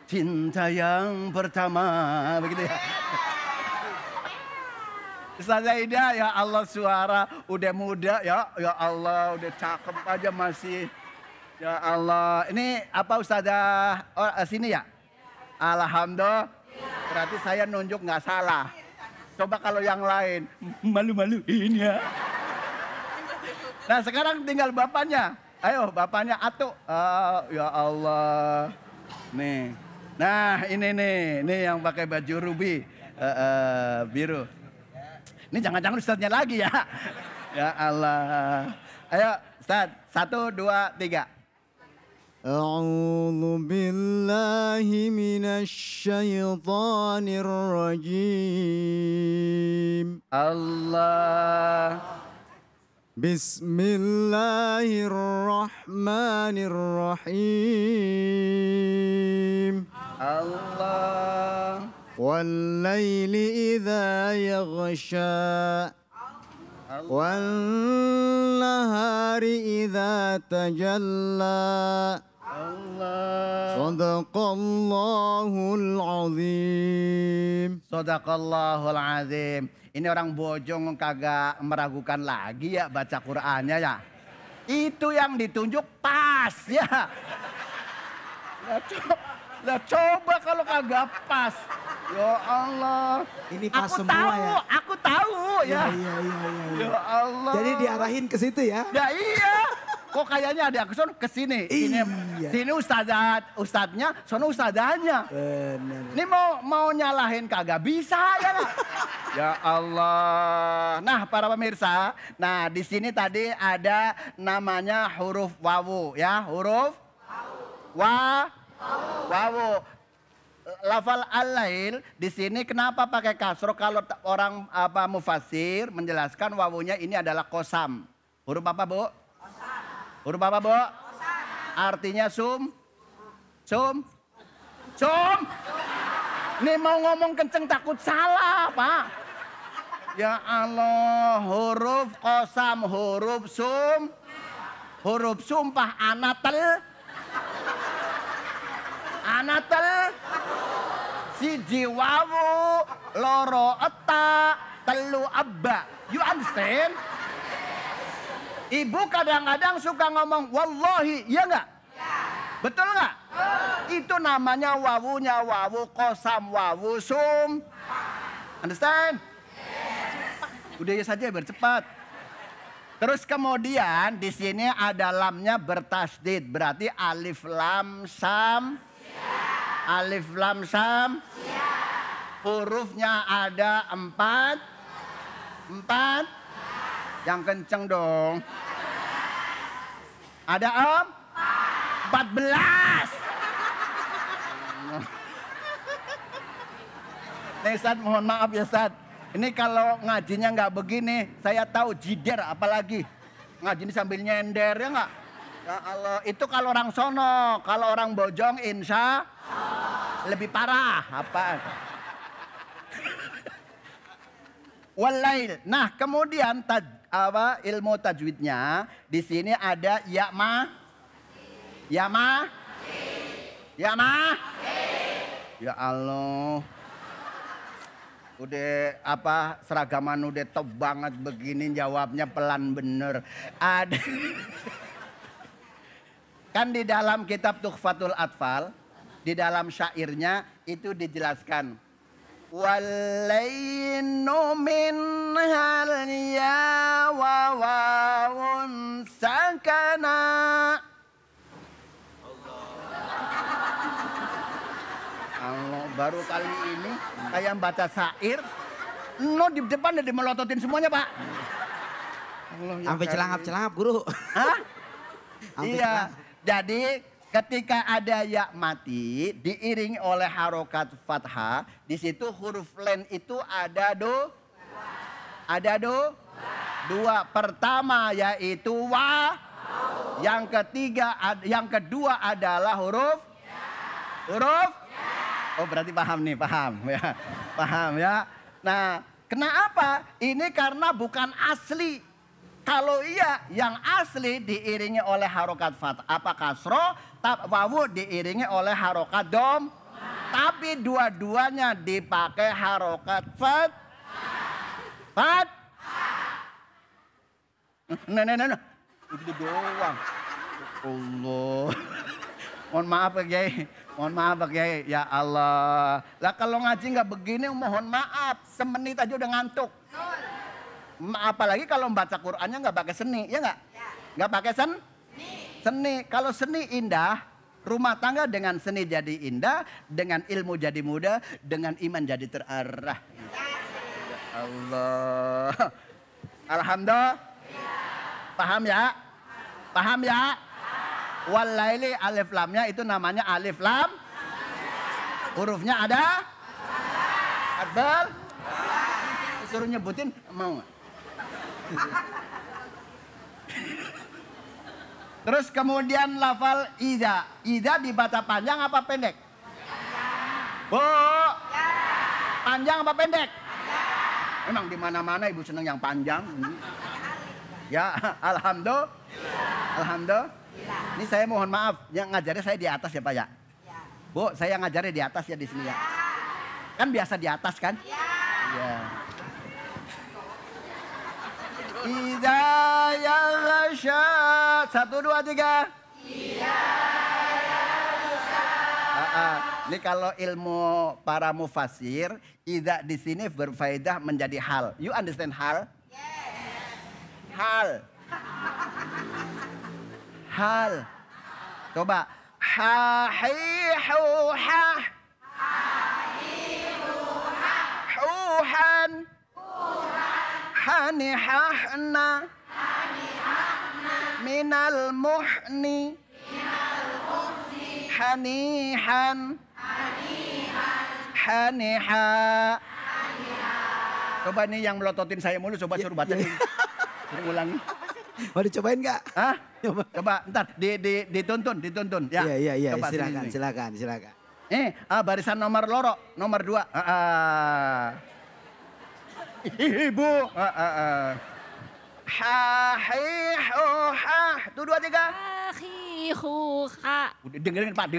Cinta yang pertama, begitu ya. Ustazah Ida, ya Allah suara udah muda ya Allah udah cakep aja masih. Ya Allah, ini apa Ustazah sini ya? Alhamdulillah, berarti saya nunjuk nggak salah. Coba kalau yang lain, malu-maluin ya. Nah sekarang tinggal bapaknya, ayo bapaknya Atuk. Ya Allah, nih. Nah ini nih yang pakai baju ruby biru. Ini jangan-jangan Ustadznya lagi ya. Ya Allah. Ayo Ustadz, 1, 2, 3.
A'udzu billahi minasy syaithanir rajim.
Allah.
Bismillahirrahmanirrahim.
Allah.
Wal-laili idza yaghsha. Wal تجلى Sadaqallahul azim.
Sadaqallahul azim. Ini orang bojong kagak meragukan lagi ya baca Qur'annya ya. Itu yang ditunjuk pas ya. Lah coba kalau kagak pas. Ya Allah.
Ini pas
aku
semua
tahu,
ya.
Aku tahu ya.
Iya.
Ya Allah.
Jadi diarahin ke situ ya.
Ya iya. Kok kayaknya ada ke sini. Sini ustadznya, sono ustadzanya.
Benar.
Ini mau nyalahin kagak bisa ya nggak? Ya Allah. Nah para pemirsa, nah di sini tadi ada namanya huruf wawu ya, huruf wawu. Lafal al-lail di sini kenapa pakai kasro? Kalau orang mufasir menjelaskan wawunya ini adalah kosam. Huruf apa Bu? Huruf apa Bu? Artinya sum. Ini mau ngomong kenceng takut salah Pak. Ya Allah, huruf kosam, huruf sum. Huruf sumpah anatel. Siji wawu, loro eta, telu abba. You understand? Ibu kadang-kadang suka ngomong wallahi, iya nggak? Ya. Betul nggak? Itu namanya wawunya wawu kosam, wawu sum. Understand? Udah ya saja bercepat. Terus kemudian di sini ada lamnya bertasdid, berarti alif lam sam. Alif lam sam. Hurufnya ada 4. Yang kenceng dong. Ada 14. Nih Ustaz, mohon maaf ya Ustaz. Ini kalau ngajinya nggak begini, saya tahu jider apalagi. Ngaji ini sambil nyender ya nggak? Ya Allah, itu kalau orang sono, kalau orang bojong insya lebih parah. Apa? Walail. Nah, kemudian ilmu tajwidnya di sini ada ya ma. Ya Allah. Udah seragaman udah top banget begini jawabnya pelan bener. Ada kan di dalam kitab Tuhfatul Atfal, di dalam syairnya itu dijelaskan walainu minhal ya wa wawun sakana. Allah, baru kali ini kayak baca syair, no di depan udah dimelototin semuanya Pak.
Sampai celangap-celangap guru.
Hah? Iya, jadi ketika ada ya mati diiringi oleh harokat fathah, di situ huruf len itu ada dua. Pertama yaitu wa, yang kedua adalah huruf. Oh berarti paham nih, paham ya. Nah, kenapa? Ini karena bukan asli. Kalau iya, yang asli diiringi oleh harokat fathah kasro, wawu diiringi oleh harokat dom. Tapi dua-duanya dipakai harokat Nah. Itu doang. Allah. Mohon maaf Pak Kiai. Ya Allah. Lah kalau ngaji nggak begini mohon maaf. Semenit aja udah ngantuk. Apalagi kalau membaca Qur'annya nggak pakai seni, ya nggak? Nggak pakai seni. Kalau seni indah, rumah tangga dengan seni jadi indah, dengan ilmu jadi mudah, dengan iman jadi terarah. Ya Allah. Alhamdulillah. Paham ya? Walaili alif lamnya itu namanya alif lam. Hurufnya ada? Adbal? Disuruh nyebutin mau nggak? Terus kemudian lafal ida. Ida dibaca panjang apa pendek? Bu, panjang apa pendek? Memang di mana-mana ibu senang yang panjang. Ya, alhamdulillah. Alhamdulillah. Ini saya mohon maaf, yang ngajarnya saya di atas ya Pak ya. Bu, saya ngajarnya di atas ya di sini ya. Kan biasa di atas kan? Iya. Idza yaghsha. 1, 2, 3. Ini kalau ilmu para mufasir, idza di sini berfaedah menjadi hal. You understand hal? Hal. Hal. Coba. Ha hi hu ha. Huhan. Hani hahna. Minal muhni. Hanihan. Haniha. Coba nih yang melototin saya mulu, coba suruh baca nih. Suruh ulangi.
Mau dicobain nggak?
Hah? Coba ntar dituntun. Ya.
Iya.
Coba,
Silakan.
Barisan nomor 2. Ibu. Ha hi hu ha. 1, 2, 3.
Akhihuha.
Dengerin Pak.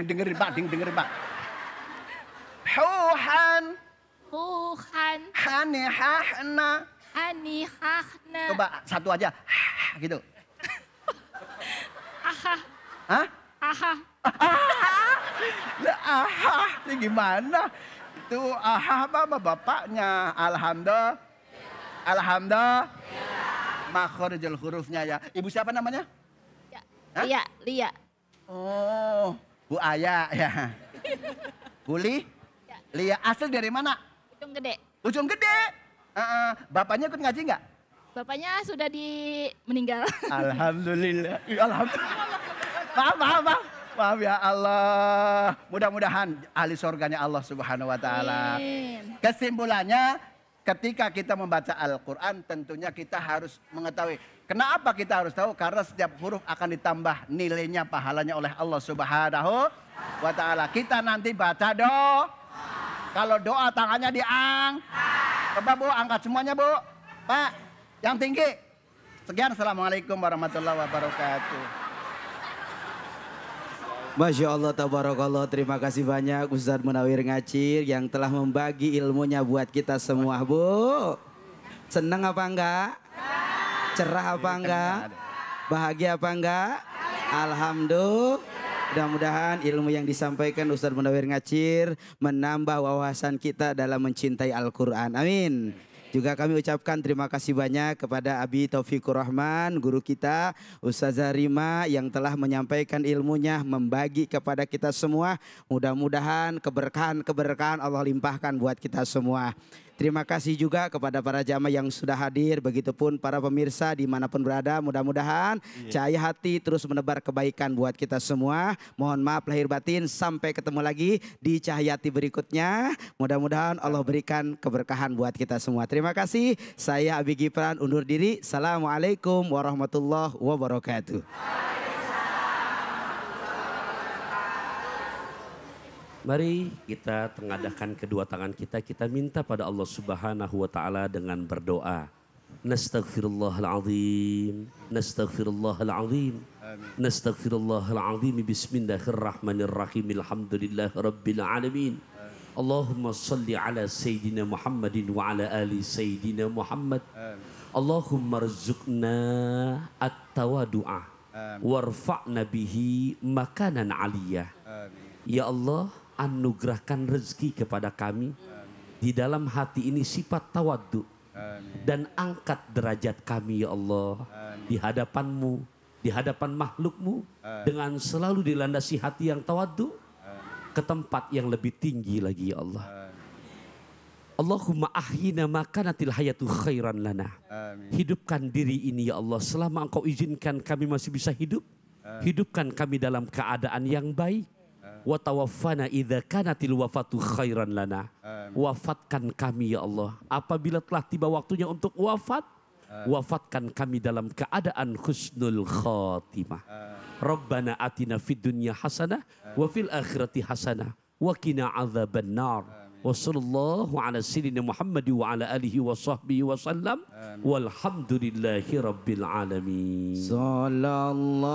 Huhan.
Huhan.
Hanihahna.
Hanihahna.
Coba satu aja. Gitu.
Aha.
Hah?
Aha.
Ini gimana? Itu apa bapaknya? Alhamdulillah. Makhorijul hurufnya ya. Ibu siapa namanya?
Lia.
Oh, Bu Aya ya. Buli? Lia asal dari mana? Ujung Gede. Bapaknya ikut ngaji nggak?
Bapaknya sudah meninggal.
Alhamdulillah. Maaf ya Allah. Mudah-mudahan ahli surganya Allah Subhanahu wa taala. Kesimpulannya, ketika kita membaca Al-Quran tentunya kita harus mengetahui. Kenapa kita harus tahu? Karena setiap huruf akan ditambah nilainya, pahalanya oleh Allah Subhanahu wa taala. Kita nanti baca doa. Kalau doa tangannya coba Bu, angkat semuanya Bu. Pak, yang tinggi. Sekian, assalamualaikum warahmatullahi wabarakatuh.
Masya Allah, tabarakallah. Terima kasih banyak Ustadz Munawir Ngacir yang telah membagi ilmunya buat kita semua, Bu. Senang apa enggak? Cerah apa enggak? Bahagia apa enggak? Alhamdulillah. Mudah-mudahan ilmu yang disampaikan Ustadz Munawir Ngacir menambah wawasan kita dalam mencintai Al-Quran. Amin. Juga kami ucapkan terima kasih banyak kepada Abi Taufikur Rahman, guru kita, Ustazah Rima yang telah menyampaikan ilmunya, membagi kepada kita semua. Mudah-mudahan keberkahan Allah limpahkan buat kita semua. Terima kasih juga kepada para jamaah yang sudah hadir, begitupun para pemirsa dimanapun berada. Mudah-mudahan cahaya hati terus menebar kebaikan buat kita semua. Mohon maaf lahir batin, sampai ketemu lagi di cahaya hati berikutnya. Mudah-mudahan Allah berikan keberkahan buat kita semua. Terima kasih, saya Abi Gifran undur diri. Assalamualaikum warahmatullahi wabarakatuh.
Mari kita tengadahkan kedua tangan kita minta pada Allah Subhanahu wa taala dengan berdoa. Nastaghfirullahalazim. Nastaghfirullahalazim. Bismillahirrahmanirrahim. Alhamdulillahirabbil alamin. Allahumma salli ala sayyidina Muhammadin wa ala ali sayyidina Muhammad. Allahumma rzuqna at-tawadu'a warfa'na bihi makanan aliyah. Ya Allah, anugerahkan rezeki kepada kami. Di dalam hati ini sifat tawaddu. Dan angkat derajat kami ya Allah. Di hadapanmu, di hadapan makhlukmu. Dengan selalu dilandasi hati yang tawaddu. Ke tempat yang lebih tinggi lagi ya Allah. Allahumma ahyina makanatil hayatu khairan lana. Hidupkan diri ini ya Allah. Selama engkau izinkan kami masih bisa hidup. Hidupkan kami dalam keadaan yang baik. Wa tawaffana idza kanatil wafatu khairan lana. Wafatkan kami ya Allah apabila telah tiba waktunya untuk wafat. Wafatkan kami dalam keadaan husnul khatimah. Rabbana atina fid dunya hasanah wa fil akhirati hasanah wa qina adzabannar. Wassallallahu ala sayyidina Muhammad wa ala alihi wa sahbihi wa sallam. Walhamdulillahi rabbil alamin.
Sallallahu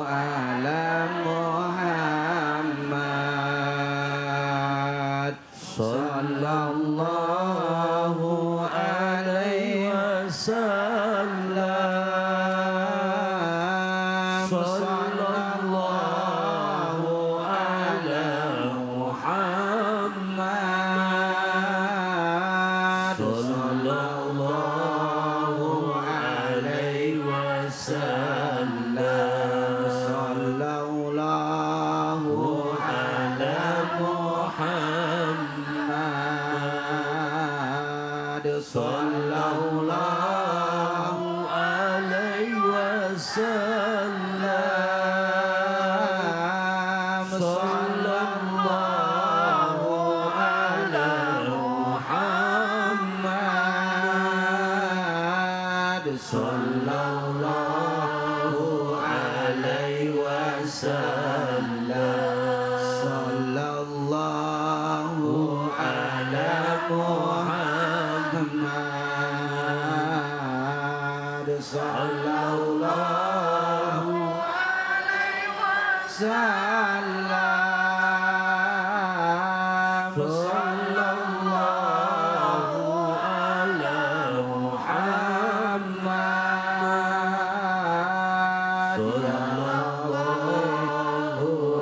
ala Muhammad. Sallallahu alaihi wasallam.
Sallallahu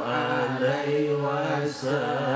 alaihi wasallam.